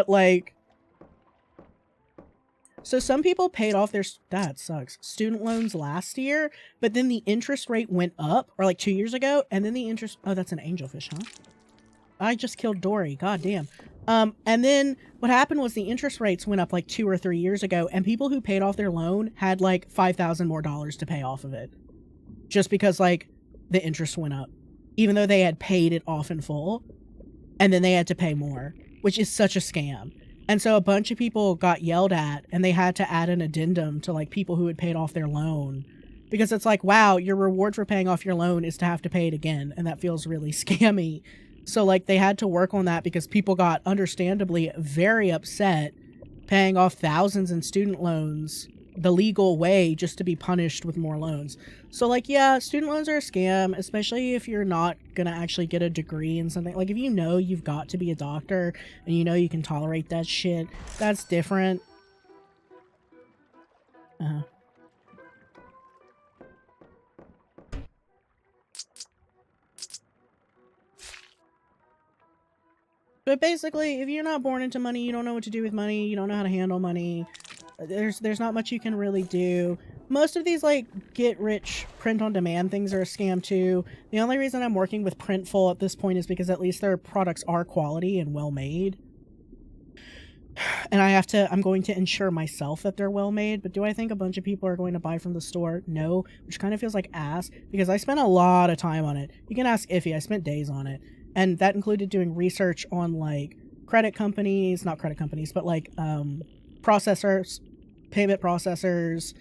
like, so some people paid off their, that sucks, student loans last year, but then the interest rate went up, or like 2 years ago, and then the interest, oh, that's an angelfish, huh? I just killed Dory, god damn. And then what happened was the interest rates went up like 2 or 3 years ago, and people who paid off their loan had like $5,000 more to pay off of it. Just because like the interest went up, even though they had paid it off in full, and then they had to pay more, which is such a scam. And so a bunch of people got yelled at, and they had to add an addendum to like people who had paid off their loan. Because it's like, wow, your reward for paying off your loan is to have to pay it again, and that feels really scammy. So like they had to work on that because people got understandably very upset paying off thousands in student loans the legal way just to be punished with more loans. So like, yeah, student loans are a scam, especially if you're not gonna actually get a degree in something. Like if you know you've got to be a doctor and you know you can tolerate that shit, that's different. But basically, if you're not born into money, you don't know what to do with money, you don't know how to handle money, there's not much you can really do. Most of these, like, get-rich, print-on-demand things are a scam, too. The only reason I'm working with Printful at this point is because at least their products are quality and well-made. And I'm going to ensure myself that they're well-made, but do I think a bunch of people are going to buy from the store? No, which kind of feels like ass, because I spent a lot of time on it. You can ask Iffy, I spent days on it. And that included doing research on, like, credit companies, not credit companies, but, like, processors, payment processors,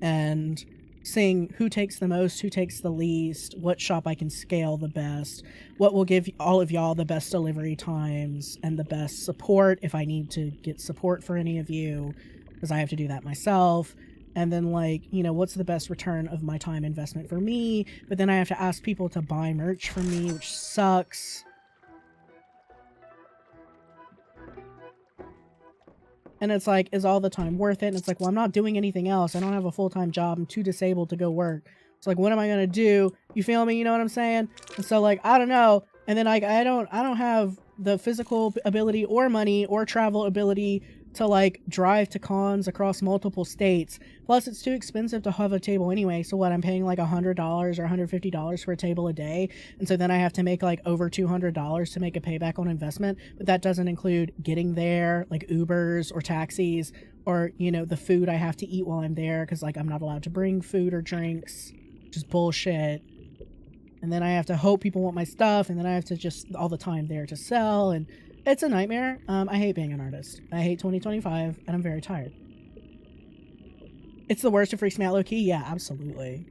and seeing who takes the most, who takes the least, what shop I can scale the best, what will give all of y'all the best delivery times, and the best support if I need to get support for any of you, because I have to do that myself. And then, like, you know, what's the best return of my time investment for me? But then I have to ask people to buy merch from me, which sucks. And it's like, is all the time worth it? And it's like, well, I'm not doing anything else. I don't have a full-time job. I'm too disabled to go work. It's like, what am I going to do? You feel me? You know what I'm saying? And so, like, I don't know. And then, like, I don't have the physical ability or money or travel ability to like drive to cons across multiple states. Plus it's too expensive to have a table anyway. So what, I'm paying like $100 or $150 for a table a day. And so then I have to make like over $200 to make a payback on investment. But that doesn't include getting there, like Ubers or taxis, or, you know, the food I have to eat while I'm there. Cause like I'm not allowed to bring food or drinks, just bullshit. And then I have to hope people want my stuff. And then I have to just all the time there to sell. And it's a nightmare. I hate being an artist. I hate 2025, and I'm very tired. It's the worst. It freaks me out low-key. Yeah, absolutely.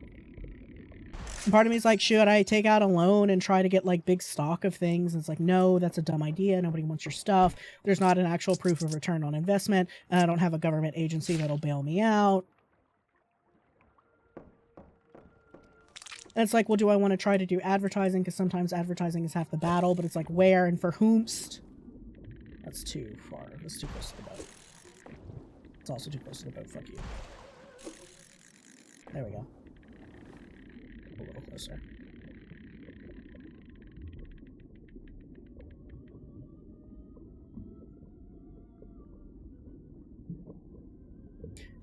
And part of me is like, should I take out a loan and try to get, like, big stock of things? And it's like, no, that's a dumb idea. Nobody wants your stuff. There's not an actual proof of return on investment, and I don't have a government agency that'll bail me out. And it's like, well, do I want to try to do advertising? Because sometimes advertising is half the battle, but it's like, where and for whomst? That's too far. That's too close to the boat. It's also too close to the boat. Fuck you. There we go. A little closer.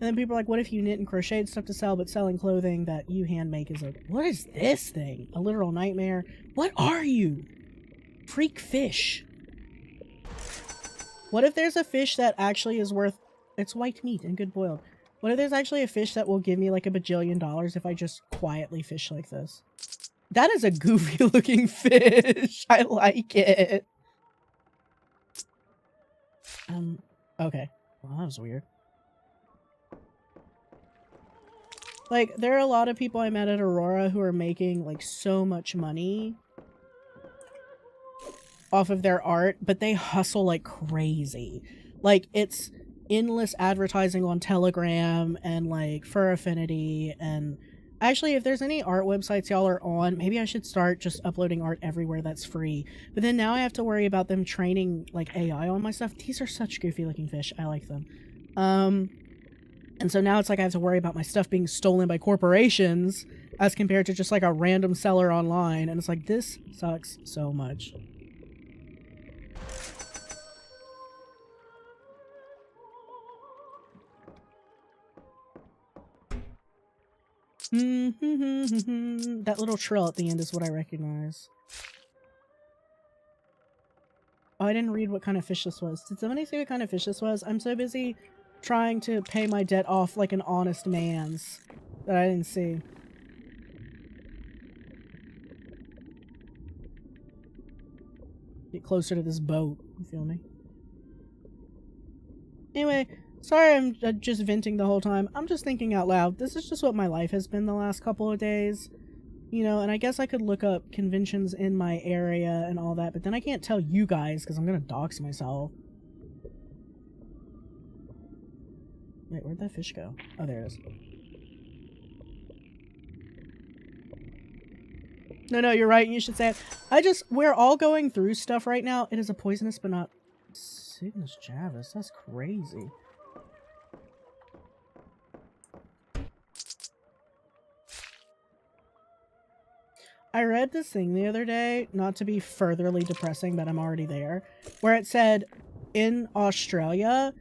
And then people are like, what if you knit and crocheted stuff to sell, but selling clothing that you hand make is like, what is this thing? A literal nightmare? What are you? Freak fish. What if there's a fish that actually is worth... It's white meat and good boiled. What if there's actually a fish that will give me like $1 bajillion if I just quietly fish like this? That is a goofy looking fish. I like it. Okay. Well, that was weird. Like, there are a lot of people I met at Aurora who are making, like, so much money off of their art, but they hustle like crazy. Like, it's endless advertising on Telegram and, like, Fur Affinity, and... Actually, if there's any art websites y'all are on, maybe I should start just uploading art everywhere that's free. But then now I have to worry about them training, like, AI on my stuff. These are such goofy-looking fish. I like them. And so now it's like I have to worry about my stuff being stolen by corporations as compared to just, like, a random seller online. And it's like, this sucks so much. That little trill at the end is what I recognize. Oh, I didn't read what kind of fish this was. Did somebody say what kind of fish this was? I'm so busy trying to pay my debt off like an honest man's that I didn't see. Get closer to this boat. You feel me? Anyway, sorry I'm just venting the whole time. I'm just thinking out loud. This is just what my life has been the last couple of days. You know, and I guess I could look up conventions in my area and all that, but then I can't tell you guys because I'm gonna dox myself. Wait, where'd that fish go? Oh, there it is. No, you're right. You should say it. We're all going through stuff right now. It is a poisonous but not Cygnus Javis. That's crazy. I read this thing the other day, not to be furtherly depressing, but I'm already there, where it said in Australia,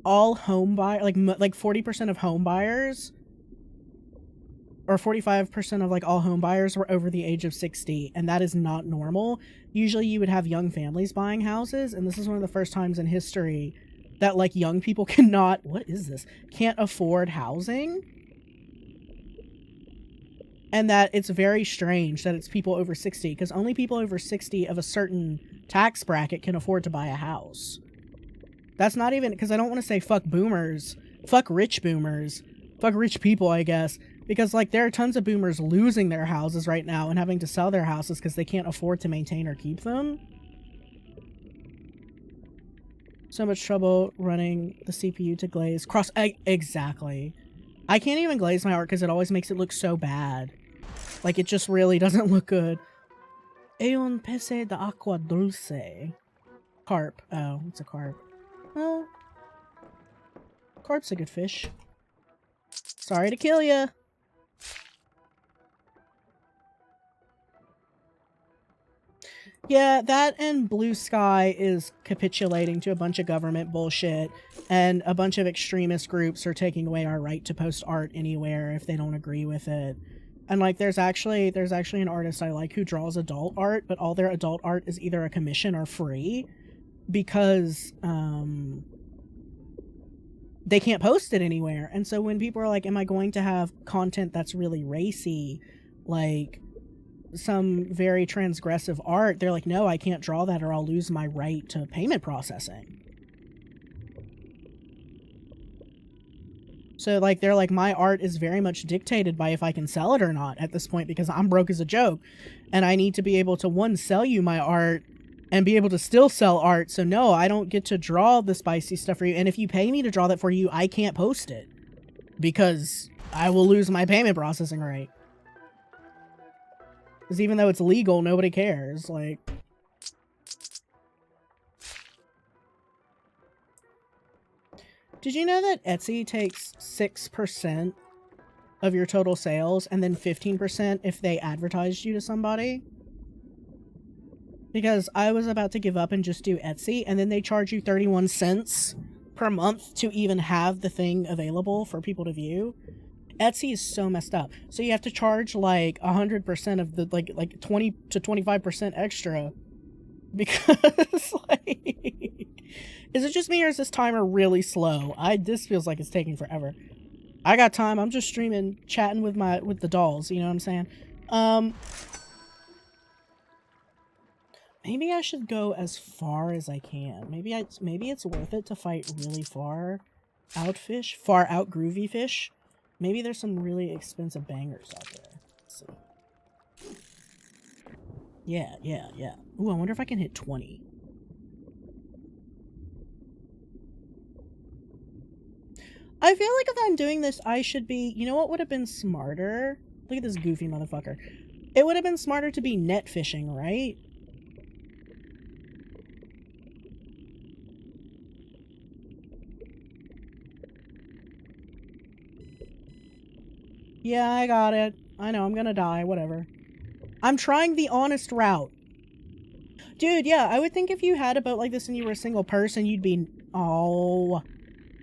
all home buy like 40% of home buyers or 45% of like all home buyers were over the age of 60, and that is not normal. Usually you would have young families buying houses, and this is one of the first times in history that like young people can't afford housing. And that it's very strange that it's people over 60, because only people over 60 of a certain tax bracket can afford to buy a house. That's not even, because I don't want to say fuck boomers, fuck rich boomers, fuck rich people, I guess, because like there are tons of boomers losing their houses right now and having to sell their houses because they can't afford to maintain or keep them. So much trouble running the CPU to glaze. Exactly. I can't even glaze my art because it always makes it look so bad. Like, it just really doesn't look good. E un pece de agua dulce. Carp. Oh, it's a carp. Well, carp's a good fish. Sorry to kill ya. Yeah, that and Blue Sky is capitulating to a bunch of government bullshit, and a bunch of extremist groups are taking away our right to post art anywhere if they don't agree with it. And like there's actually an artist I like who draws adult art, but all their adult art is either a commission or free because they can't post it anywhere. And so when people are like, am I going to have content that's really racy, like some very transgressive art, they're like, no, I can't draw that or I'll lose my right to payment processing. So like they're like, my art is very much dictated by if I can sell it or not at this point, because I'm broke as a joke and I need to be able to, one, sell you my art and be able to still sell art. So no, I don't get to draw the spicy stuff for you, and if you pay me to draw that for you, I can't post it because I will lose my payment processing rate. Because even though it's legal, nobody cares. Like, did you know that Etsy takes 6% of your total sales and then 15% if they advertised you to somebody? Because I was about to give up and just do Etsy, and then they charge you 31 cents per month to even have the thing available for people to view. Etsy is so messed up. So you have to charge like 100% of the like 20 to 25% extra because like, is it just me or is this timer really slow? This feels like it's taking forever. I got time. I'm just streaming, chatting with the dolls. You know what I'm saying? Maybe I should go as far as I can. Maybe it's worth it to fight really far out groovy fish. Maybe there's some really expensive bangers out there. Let's see. Yeah. Ooh, I wonder if I can hit 20. I feel like if I'm doing this, I should be... You know what would have been smarter? Look at this goofy motherfucker. It would have been smarter to be net fishing, right? Yeah, I got it. I know, I'm gonna die, whatever. I'm trying the honest route. Dude, yeah, I would think if you had a boat like this and you were a single person, you'd be... Oh,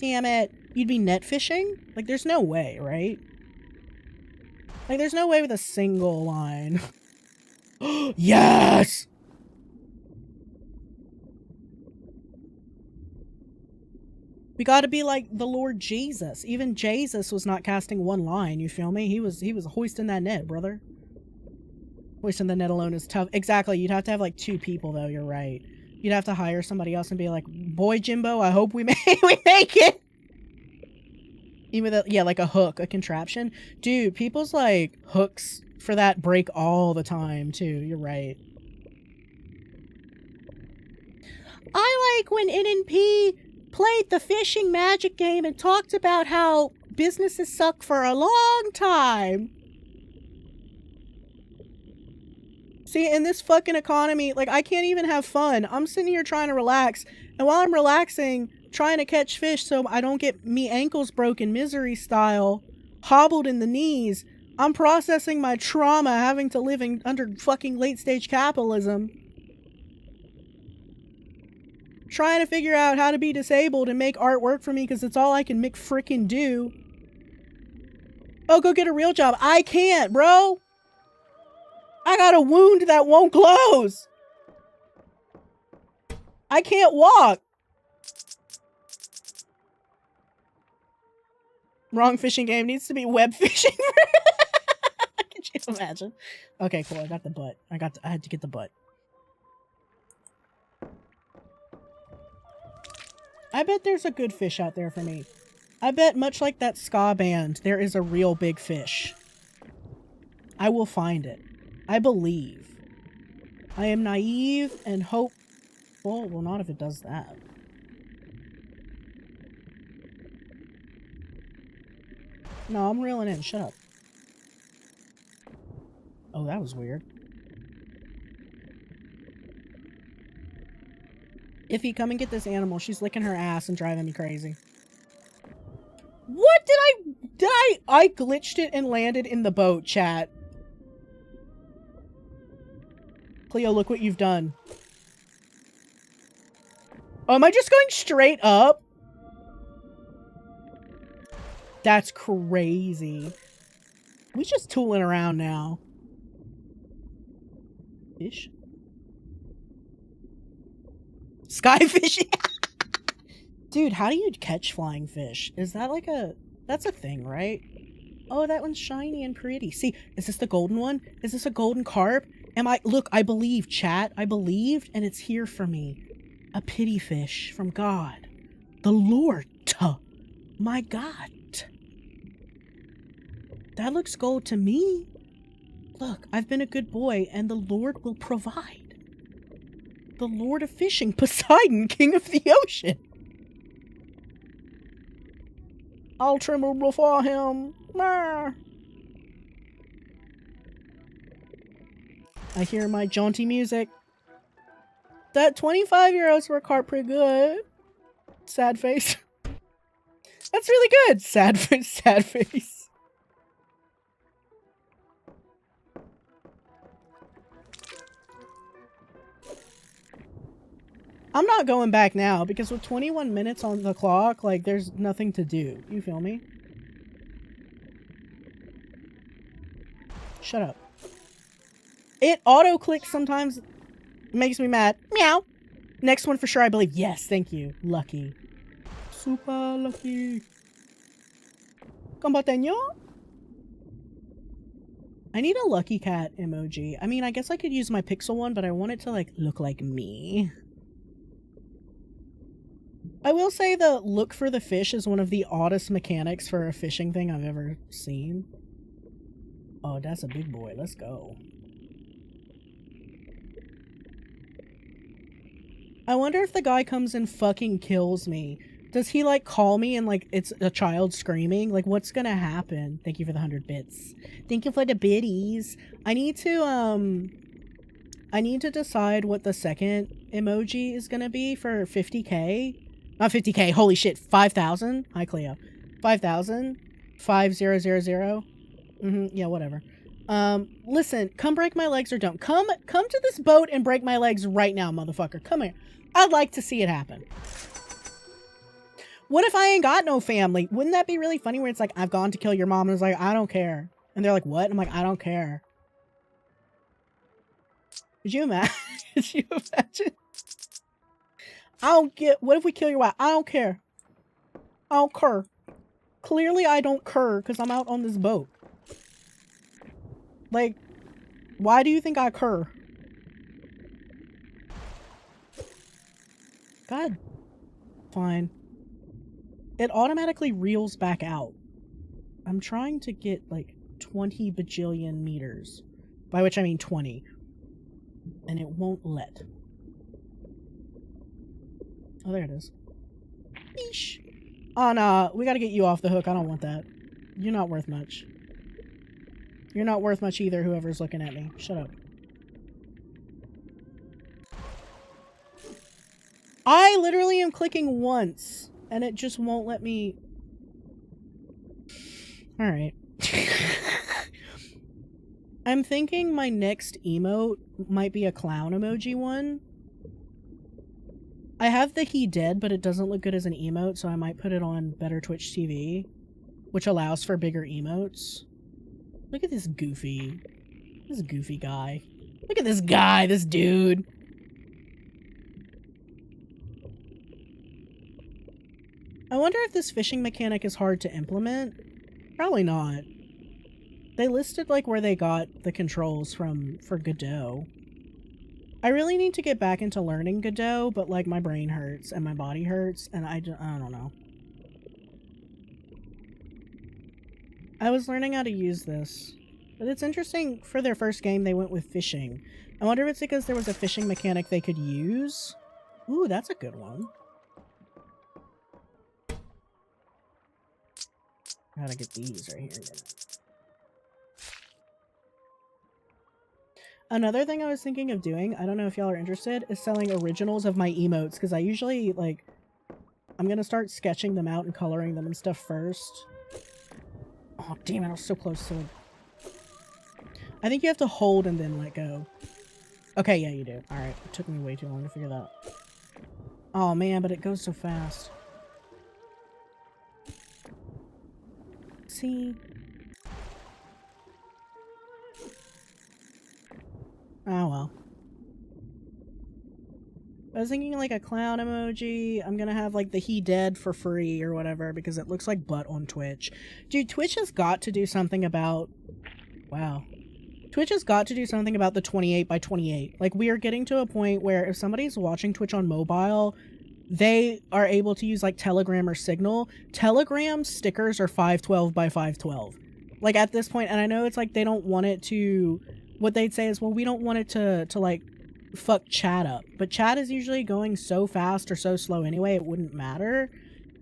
damn it. You'd be net fishing? Like, there's no way, right? Like, there's no way with a single line. Yes! We gotta be like the Lord Jesus. Even Jesus was not casting one line, you feel me? He was hoisting that net, brother. Hoisting the net alone is tough. Exactly, you'd have to have like 2 people though, you're right. You'd have to hire somebody else and be like, boy Jimbo, I hope we make it! Even though, yeah, like a hook, a contraption. Dude, people's like hooks for that break all the time too, you're right. I like when NNP played the fishing magic game and talked about how businesses suck for a long time. See, in this fucking economy, like, I can't even have fun. I'm sitting here trying to relax, and while I'm relaxing, trying to catch fish so I don't get me ankles broken misery style, hobbled in the knees, I'm processing my trauma having to live under fucking late-stage capitalism. Trying to figure out how to be disabled and make art work for me because it's all I can frickin' do. Oh, go get a real job. I can't, bro. I got a wound that won't close. I can't walk. Wrong fishing game. Needs to be web fishing. Can you imagine? Okay, cool. I got the butt. I had to get the butt. I bet there's a good fish out there for me. I bet, much like that ska band, there is a real big fish. I will find it. I believe. I am naive and hopeful. Well, not if it does that. No, I'm reeling in. Shut up. Oh, that was weird. Iffy, come and get this animal. She's licking her ass and driving me crazy. What did I glitched it and landed in the boat, chat. Cleo, look what you've done. Oh, am I just going straight up? That's crazy. We just tooling around now. Fish? Sky fishing? Dude, how do you catch flying fish? Is that like that's a thing, right? Oh, that one's shiny and pretty. See, is this the golden one? Is this a golden carp? Look, I believe, chat. I believed, and it's here for me. A pity fish from God. The Lord. My God. That looks gold to me. Look, I've been a good boy, and the Lord will provide. The Lord of Fishing, Poseidon, King of the Ocean. I'll tremble before him. I hear my jaunty music. That 25 euros for a cart pretty good. Sad face. That's really good. Sad face. Sad face. I'm not going back now because with 21 minutes on the clock, like, there's nothing to do. You feel me? Shut up. It auto-clicks sometimes. Makes me mad. Meow. Next one for sure, I believe. Yes, thank you. Lucky. Super lucky. Combateño? I need a lucky cat emoji. I mean, I guess I could use my pixel one, but I want it to, like, look like me. I will say the look for the fish is one of the oddest mechanics for a fishing thing I've ever seen. Oh, that's a big boy. Let's go. I wonder if the guy comes and fucking kills me. Does he, like, call me and, like, it's a child screaming? Like, what's gonna happen? Thank you for the 100 bits. Thank you for the biddies. I need to decide what the second emoji is gonna be for 50k. Not 50k, holy shit, 5,000? Hi, Cleo. 5,000? 5000? Yeah, whatever. Listen, come break my legs or don't. Come to this boat and break my legs right now, motherfucker. Come here. I'd like to see it happen. What if I ain't got no family? Wouldn't that be really funny where it's like, I've gone to kill your mom, and it's like, I don't care. And they're like, what? And I'm like, I don't care. Could you imagine? Could you imagine? I don't get, what if we kill your wife? I don't care. I don't care. Clearly I don't care because I'm out on this boat. Like, why do you think I care? God. Fine. It automatically reels back out. I'm trying to get, like, 20 bajillion meters. By which I mean 20. And it won't let. Oh, there it is. Eesh. Oh, nah. We gotta get you off the hook. I don't want that. You're not worth much. You're not worth much either, whoever's looking at me. Shut up. I literally am clicking once, and it just won't let me... Alright. I'm thinking my next emote might be a clown emoji one. I have the he dead, but it doesn't look good as an emote, so I might put it on Better Twitch TV, which allows for bigger emotes. Look at this goofy guy. Look at this guy, this dude. I wonder if this fishing mechanic is hard to implement. Probably not. They listed like where they got the controls from for Godot. I really need to get back into learning Godot, but like my brain hurts and my body hurts and I don't know. I was learning how to use this. But it's interesting, for their first game they went with fishing. I wonder if it's because there was a fishing mechanic they could use. Ooh, that's a good one. I gotta get these right here. Another thing I was thinking of doing, I don't know if y'all are interested, is selling originals of my emotes, because I usually, like, I'm gonna start sketching them out and coloring them and stuff first. Oh, damn it, I was so close to it. I think you have to hold and then let go. Okay, yeah, you do. Alright, it took me way too long to figure that out. Oh, man, but it goes so fast. See? Oh, well. I was thinking like a clown emoji. I'm gonna have like the he dead for free or whatever because it looks like butt on Twitch. Dude, Twitch has got to do something about... Wow. Twitch has got to do something about the 28 by 28. Like, we are getting to a point where if somebody's watching Twitch on mobile, they are able to use like Telegram or Signal. Telegram stickers are 512 by 512. Like, at this point, and I know it's like they don't want it to... What they'd say is, well, we don't want it to like, fuck chat up. But chat is usually going so fast or so slow anyway, it wouldn't matter.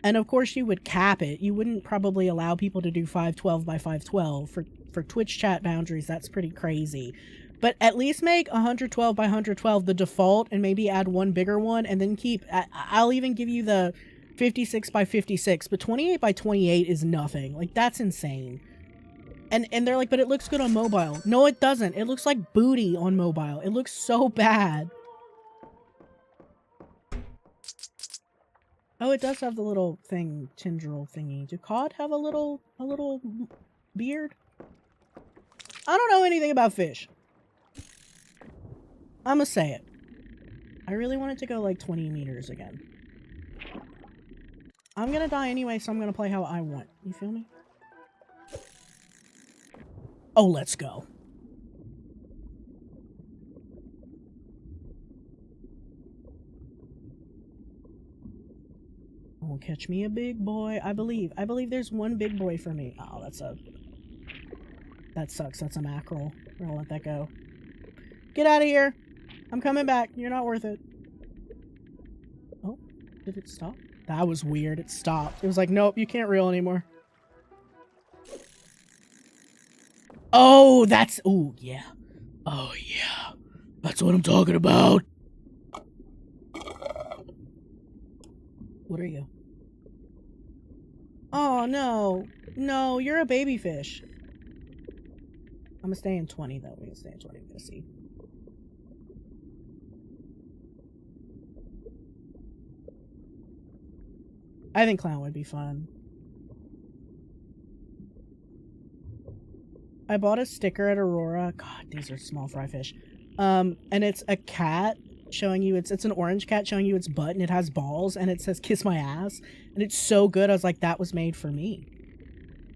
And of course you would cap it. You wouldn't probably allow people to do 512 by 512. For Twitch chat boundaries, that's pretty crazy. But at least make 112 by 112 the default and maybe add one bigger one and then keep... I'll even give you the 56 by 56, but 28 by 28 is nothing. Like, that's insane. And they're like, but it looks good on mobile. No, it doesn't. It looks like booty on mobile. It looks so bad. Oh, it does have the little thing, tendril thingy. Do cod have a little beard? I don't know anything about fish. I'ma say it. I really wanted to go like 20 meters again. I'm gonna die anyway, so I'm gonna play how I want. You feel me? Oh, let's go. Oh, catch me a big boy. I believe there's one big boy for me. Oh, that sucks. That's a mackerel. We're gonna let that go. Get out of here. I'm coming back. You're not worth it. Oh, did it stop? That was weird. It stopped. It was like, nope, you can't reel anymore. Oh, that's... Oh, yeah. Oh, yeah. That's what I'm talking about. What are you? Oh, no. No, you're a baby fish. I'm gonna stay in 20, though. We're gonna stay in 20. We're gonna see. I think clown would be fun. I bought a sticker at Aurora. God, these are small fry fish. And it's a cat showing you it's an orange cat showing you its butt, and it has balls, and it says "kiss my ass," and it's so good. I was like, that was made for me.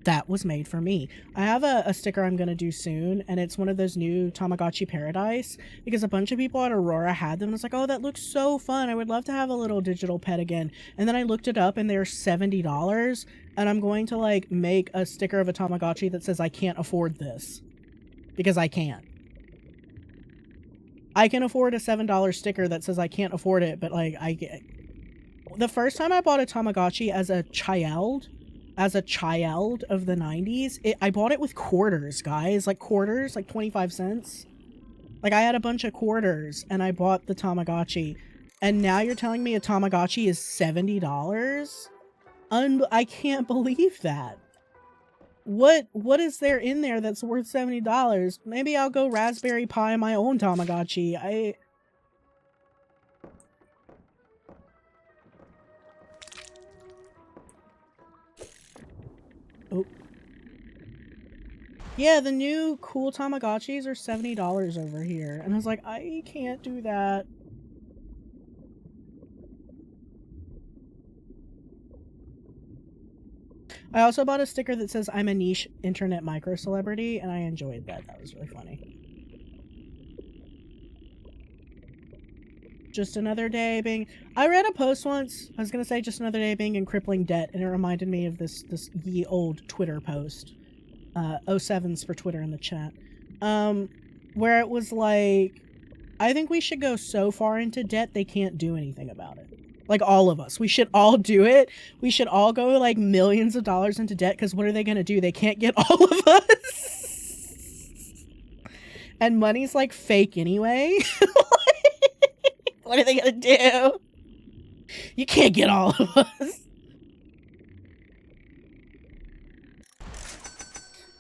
That was made for me. I have a sticker I'm gonna do soon, and it's one of those new Tamagotchi Paradise, because a bunch of people at Aurora had them, and I was like, oh, that looks so fun. I would love to have a little digital pet again. And then I looked it up, and they're $70, and I'm going to like make a sticker of a Tamagotchi that says I can't afford this, because I can't. I can afford a $7 sticker that says I can't afford it, but like the first time I bought a Tamagotchi as a child of the 90s, I bought it with quarters, guys. Like quarters, like 25 cents. Like I had a bunch of quarters and I bought the Tamagotchi. And now you're telling me a Tamagotchi is $70? I can't believe that. What is there in there that's worth $70? Maybe I'll go Raspberry Pi my own Tamagotchi. Oh. Yeah, the new cool Tamagotchis are $70 over here. And I was like, I can't do that. I also bought a sticker that says I'm a niche internet micro celebrity, and I enjoyed that. That was really funny. Just another day being... I read a post once. I was going to say just another day being in crippling debt, and it reminded me of this ye old Twitter post. 07s for Twitter in the chat. Where it was like, I think we should go so far into debt they can't do anything about it. Like all of us. We should all do it. We should all go like millions of dollars into debt, because what are they going to do? They can't get all of us. And money's like fake anyway. What are they going to do? You can't get all of us.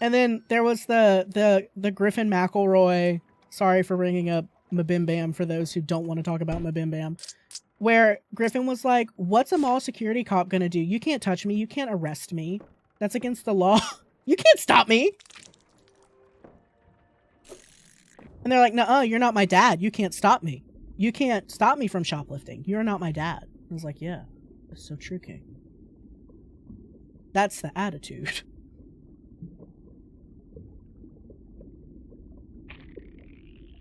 And then there was the Griffin McElroy, sorry for bringing up Mabim Bam for those who don't want to talk about Mabim Bam, where Griffin was like, what's a mall security cop gonna do? You can't touch me. You can't arrest me. That's against the law. You can't stop me. And they're like, nuh-uh, you're not my dad. You can't stop me. You can't stop me from shoplifting. You're not my dad. I was like, yeah, that's so true, King. That's the attitude.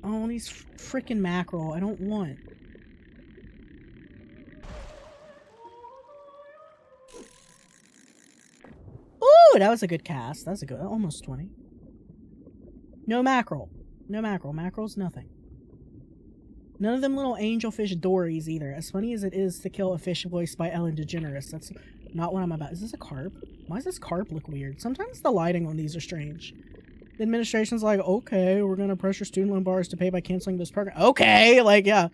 Oh, these freaking mackerel. I don't want. Ooh, that was a good cast. That was a good, almost 20. No mackerel. No mackerel. Mackerel's nothing. None of them little angelfish dories either. As funny as it is to kill a fish voiced by Ellen DeGeneres, that's not what I'm about. Is this a carp? Why does this carp look weird? Sometimes the lighting on these are strange. The administration's like, okay, we're going to pressure student loan borrowers to pay by canceling this program. Okay, like, yeah.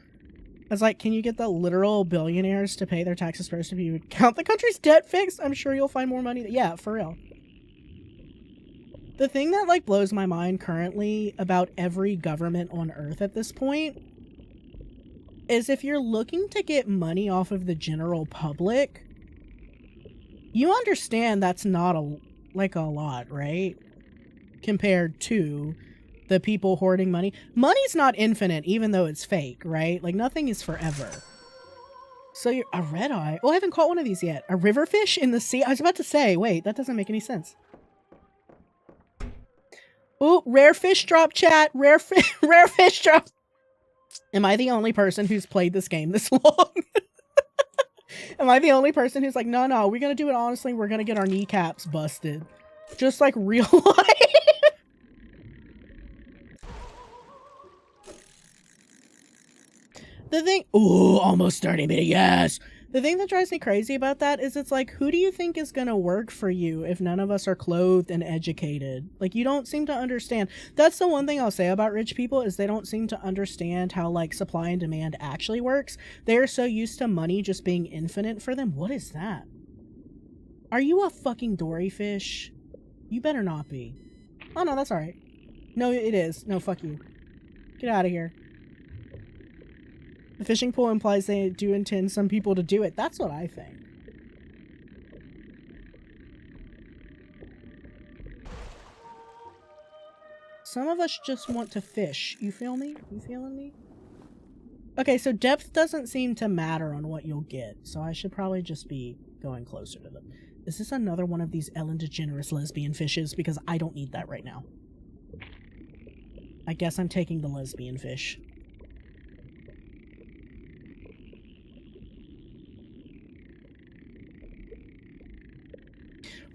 It's like, can you get the literal billionaires to pay their taxes first if you would count the country's debt fixed? I'm sure you'll find more money. Yeah, for real. The thing that, like, blows my mind currently about every government on Earth at this point is if you're looking to get money off of the general public, you understand that's not a lot, right? Compared to the people hoarding money. Money's not infinite, even though it's fake, right? Like, nothing is forever. So you're a red eye. Oh, I haven't caught one of these yet. A river fish in the sea? I was about to say, wait, that doesn't make any sense. Ooh, rare fish drop, chat. Rare fish drop. Am I the only person who's played this game this long? Am I the only person who's like, no, we're gonna do it honestly. We're gonna get our kneecaps busted. Just like real life. The thing, ooh, almost 30 minutes, yes. The thing that drives me crazy about that is it's like, who do you think is gonna work for you if none of us are clothed and educated? Like, you don't seem to understand. That's the one thing I'll say about rich people is they don't seem to understand how, like, supply and demand actually works. They're so used to money just being infinite for them. What is that? Are you a fucking dory fish? You better not be. Oh, no, that's alright. No, it is. No, fuck you. Get out of here. The fishing pool implies they do intend some people to do it. That's what I think. Some of us just want to fish. You feel me? You feeling me? Okay, so depth doesn't seem to matter on what you'll get, so I should probably just be going closer to them. Is this another one of these Ellen DeGeneres lesbian fishes? Because I don't need that right now. I guess I'm taking the lesbian fish.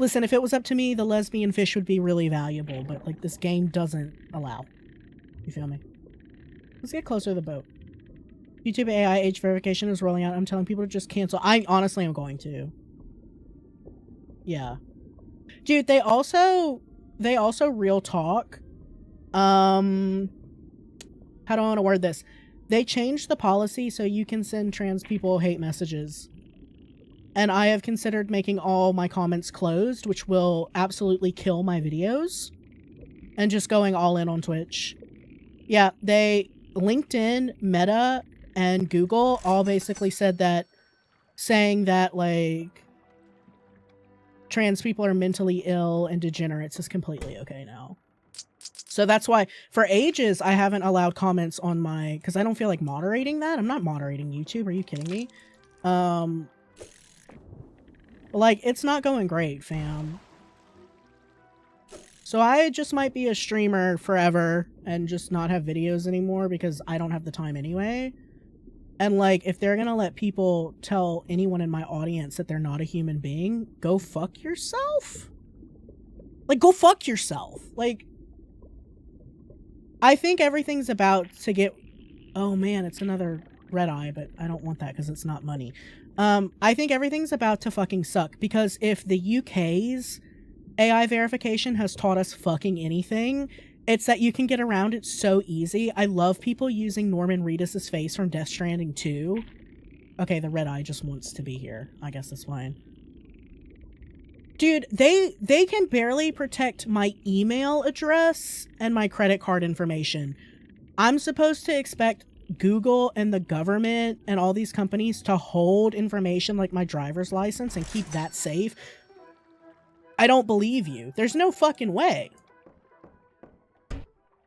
Listen, if it was up to me, the lesbian fish would be really valuable, but, like, this game doesn't allow. You feel me? Let's get closer to the boat. YouTube AI age verification is rolling out. I'm telling people to just cancel. I honestly am going to. Yeah. Dude, they also real talk. How do I want to word this? They changed the policy so you can send trans people hate messages. And I have considered making all my comments closed, which will absolutely kill my videos. And just going all in on Twitch. Yeah, LinkedIn, Meta, and Google all basically said that, saying that, like, trans people are mentally ill and degenerates is completely okay now. So that's why, for ages, I haven't allowed comments on my, because I don't feel like moderating that. I'm not moderating YouTube. Are you kidding me? Like, it's not going great, fam. So I just might be a streamer forever and just not have videos anymore because I don't have the time anyway. And, like, if they're gonna let people tell anyone in my audience that they're not a human being, go fuck yourself. Like, go fuck yourself. Like, I think everything's about to get... Oh, man, it's another red eye, but I don't want that because it's not money. I think everything's about to fucking suck because if the UK's AI verification has taught us fucking anything, it's that you can get around it so easy. I love people using Norman Reedus' face from Death Stranding 2. Okay, the red eye just wants to be here. I guess that's fine. Dude, they can barely protect my email address and my credit card information. I'm supposed to expect Google and the government and all these companies to hold information like my driver's license and keep that safe. I don't believe you. There's no fucking way.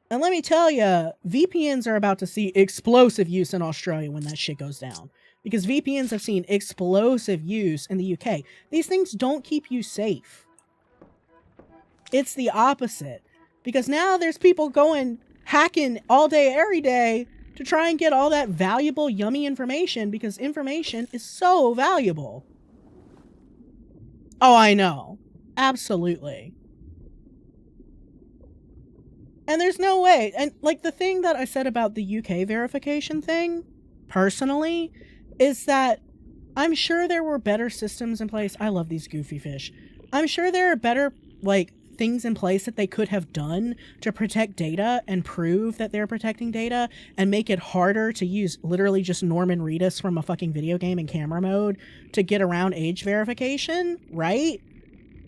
And let me tell you, VPNs are about to see explosive use in Australia when that shit goes down. Because VPNs have seen explosive use in the UK. These things don't keep you safe. It's the opposite. Because now there's people going hacking all day, every day to try and get all that valuable, yummy information because information is so valuable. Oh, I know. Absolutely. And there's no way. And, like, the thing that I said about the UK verification thing, personally, is that I'm sure there were better systems in place. I love these goofy fish. I'm sure there are better, like, things in place that they could have done to protect data and prove that they're protecting data and make it harder to use literally just Norman Reedus from a fucking video game in camera mode to get around age verification, right?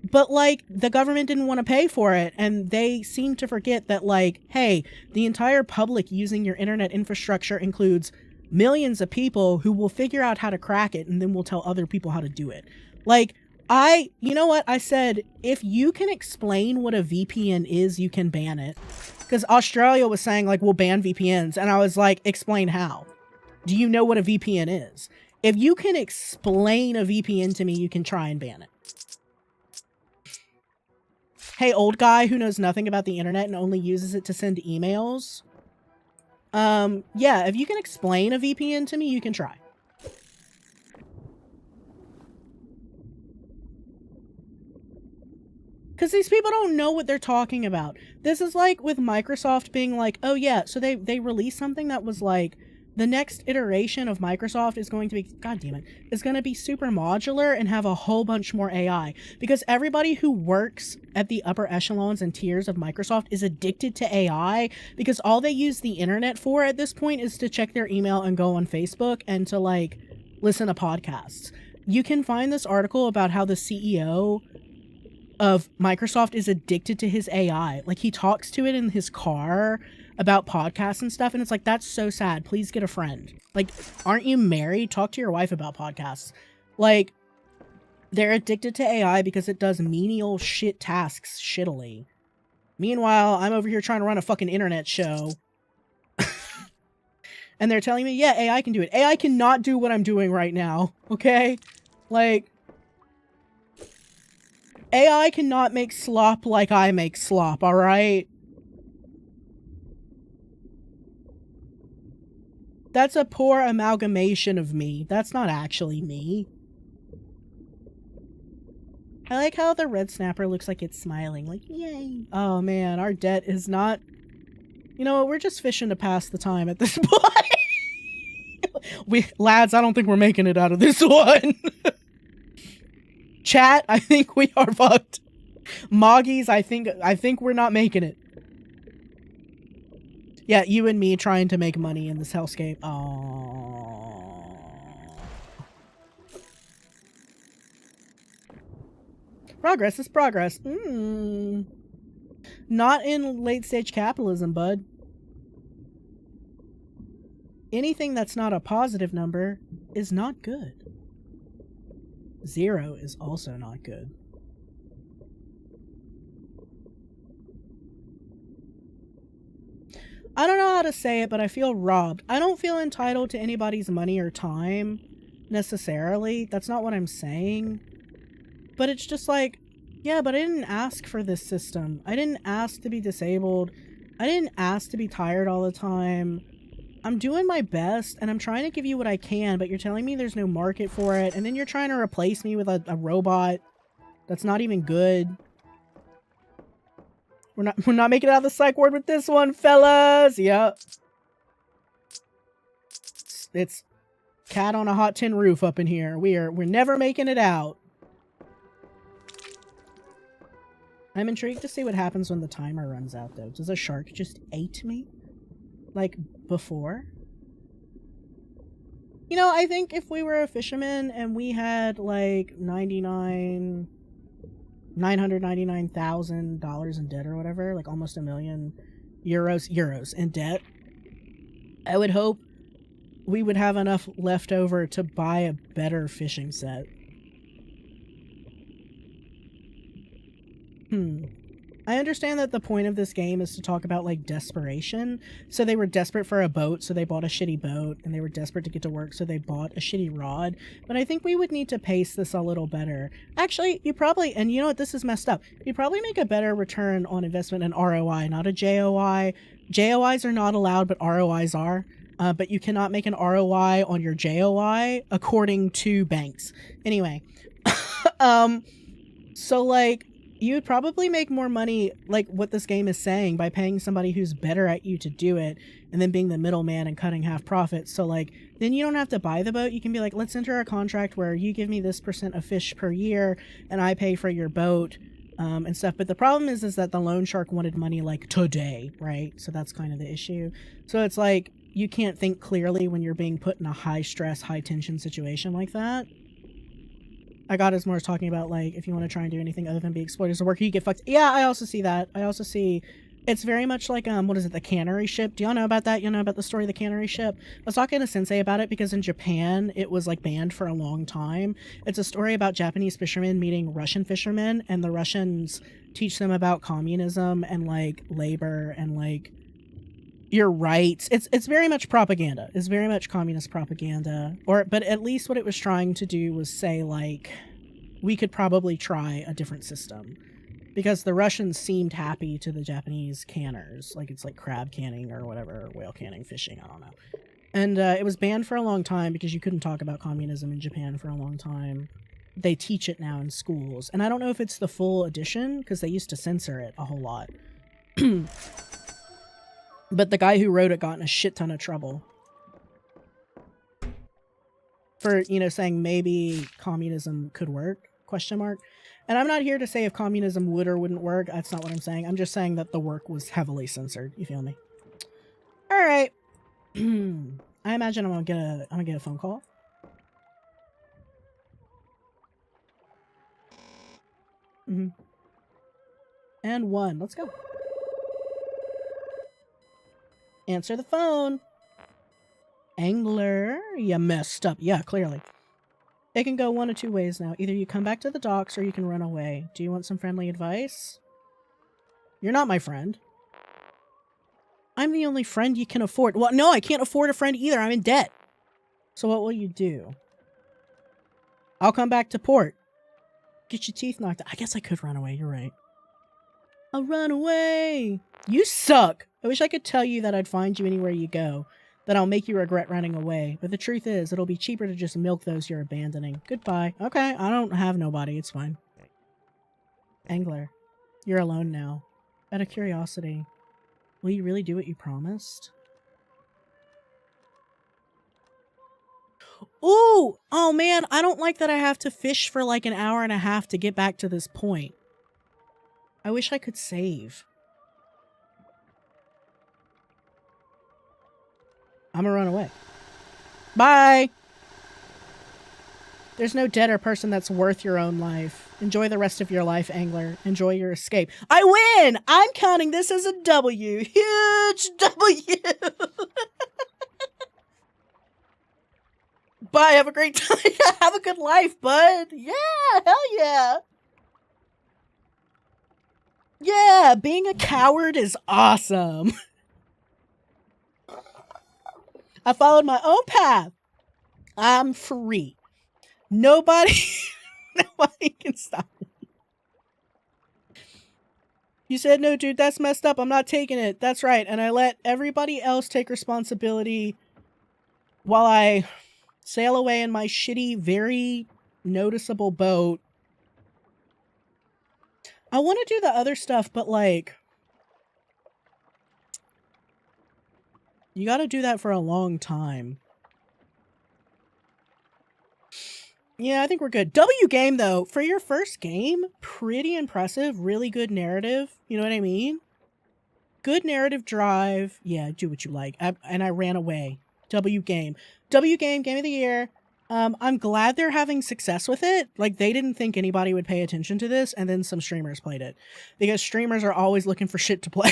But, like, the government didn't want to pay for it, and they seem to forget that, like, hey, the entire public using your internet infrastructure includes millions of people who will figure out how to crack it and then will tell other people how to do it. Like, you know what? I said, if you can explain what a VPN is, you can ban it. Because Australia was saying, like, we'll ban VPNs. And I was like, explain how. Do you know what a VPN is? If you can explain a VPN to me, you can try and ban it. Hey, old guy who knows nothing about the internet and only uses it to send emails. Yeah, if you can explain a VPN to me, you can try. Because these people don't know what they're talking about. This is like with Microsoft being like, oh yeah, so they released something that was like, the next iteration of Microsoft is going to be, god damn it, is going to be super modular and have a whole bunch more AI. Because everybody who works at the upper echelons and tiers of Microsoft is addicted to AI, because all they use the internet for at this point is to check their email and go on Facebook and to like listen to podcasts. You can find this article about how the CEO of Microsoft is addicted to his AI. Like, he talks to it in his car about podcasts and stuff, and it's like, that's so sad. Please get a friend. Like, aren't you married? Talk to your wife about podcasts. Like, they're addicted to AI because it does menial shit tasks shittily. Meanwhile, I'm over here trying to run a fucking internet show. And they're telling me, yeah, AI can do it. AI cannot do what I'm doing right now, okay? Like, AI cannot make slop like I make slop, alright? That's a poor amalgamation of me. That's not actually me. I like how the red snapper looks like it's smiling. Like, yay. Oh man, our debt is not... You know what, we're just fishing to pass the time at this point. Lads, I don't think we're making it out of this one. Chat, I think we are fucked. Moggies, I think we're not making it. Yeah, you and me trying to make money in this hellscape. Aww. Progress is progress. Not in late stage capitalism, bud. Anything that's not a positive number is not good. 0 is also not good. I don't know how to say it, but I feel robbed. I don't feel entitled to anybody's money or time, necessarily. That's not what I'm saying. But it's just like, yeah, but I didn't ask for this system. I didn't ask to be disabled. I didn't ask to be tired all the time. I'm doing my best, and I'm trying to give you what I can, but you're telling me there's no market for it, and then you're trying to replace me with a robot that's not even good. We're not making it out of the psych ward with this one, fellas. Yep. It's cat on a hot tin roof up in here. We're never making it out. I'm intrigued to see what happens when the timer runs out, though. Does a shark just eat me? Like, before? You know, I think if we were a fisherman and we had, like, $999,000 in debt or whatever, like almost €1 million euros in debt, I would hope we would have enough left over to buy a better fishing set. I understand that the point of this game is to talk about, like, desperation. So they were desperate for a boat, so they bought a shitty boat, and they were desperate to get to work, so they bought a shitty rod. But I think we would need to pace this a little better. Actually, you probably, and you know what, this is messed up. You probably make a better return on investment in ROI, not a JOI. JOIs are not allowed, but ROIs are. But you cannot make an ROI on your JOI according to banks. Anyway. So, like, you would probably make more money, like what this game is saying, by paying somebody who's better at you to do it, and then being the middleman and cutting half profits. So, like, then you don't have to buy the boat. You can be like, let's enter a contract where you give me this % of fish per year, and I pay for your boat, and stuff. But the problem is that the loan shark wanted money, like, today, right? So that's kind of the issue. So it's like, you can't think clearly when you're being put in a high-stress, high-tension situation like that. I got as more as talking about, like, if you want to try and do anything other than be exploited as a worker, you get fucked. Yeah, I also see that. I also see It's very much like, what is it, the cannery ship? Do y'all know about that? You know about the story of the cannery ship? I was talking to Sensei about it because in Japan, it was, like, banned for a long time. It's a story about Japanese fishermen meeting Russian fishermen, and the Russians teach them about communism and, like, labor and, like, your rights. It's very much propaganda. It's very much communist propaganda. But at least what it was trying to do was say, like, we could probably try a different system. Because the Russians seemed happy to the Japanese canners. Like, it's like crab canning or whatever, or whale canning, fishing, I don't know. And it was banned for a long time because you couldn't talk about communism in Japan for a long time. They teach it now in schools. And I don't know if it's the full edition, because they used to censor it a whole lot. But the guy who wrote it got in a shit ton of trouble. For, you know, saying maybe communism could work, question mark. And I'm not here to say if communism would or wouldn't work. That's not what I'm saying. I'm just saying that the work was heavily censored. You feel me? All right. I imagine I'm gonna get a phone call. And one. Let's go. Answer the phone. Angler, you messed up. Yeah, clearly. It can go one of two ways now. Either you come back to the docks or you can run away. Do you want some friendly advice? You're not my friend. I'm the only friend you can afford. Well, no, I can't afford a friend either. I'm in debt. So what will you do? I'll come back to port. Get your teeth knocked out. I guess I could run away. You're right. I'll run away. You suck. I wish I could tell you that I'd find you anywhere you go. That I'll make you regret running away. But the truth is, it'll be cheaper to just milk those you're abandoning. Goodbye. Okay, I don't have nobody. It's fine. Angler, you're alone now. Out of curiosity, will you really do what you promised? Ooh! Oh man, I don't like that I have to fish for like an hour and a half to get back to this point. I wish I could save. I'm gonna run away. Bye! There's no dead or person that's worth your own life. Enjoy the rest of your life, Angler. Enjoy your escape. I win! I'm counting this as a W. Huge W! Bye, have a great time. Have a good life, bud. Yeah, hell yeah. Yeah, being a coward is awesome. I followed my own path. I'm free. Nobody can stop me. You said, no, dude, that's messed up. I'm not taking it. That's right. And I let everybody else take responsibility while I sail away in my shitty, very noticeable boat. I want to do the other stuff, but like, you got to do that for a long time. Yeah, I think we're good. W game, though, for your first game, pretty impressive. Really good narrative. You know what I mean? Good narrative drive. Yeah, do what you like. And I ran away. W game. W game, game of the year. I'm glad they're having success with it. Like, they didn't think anybody would pay attention to this, and then some streamers played it. Because streamers are always looking for shit to play.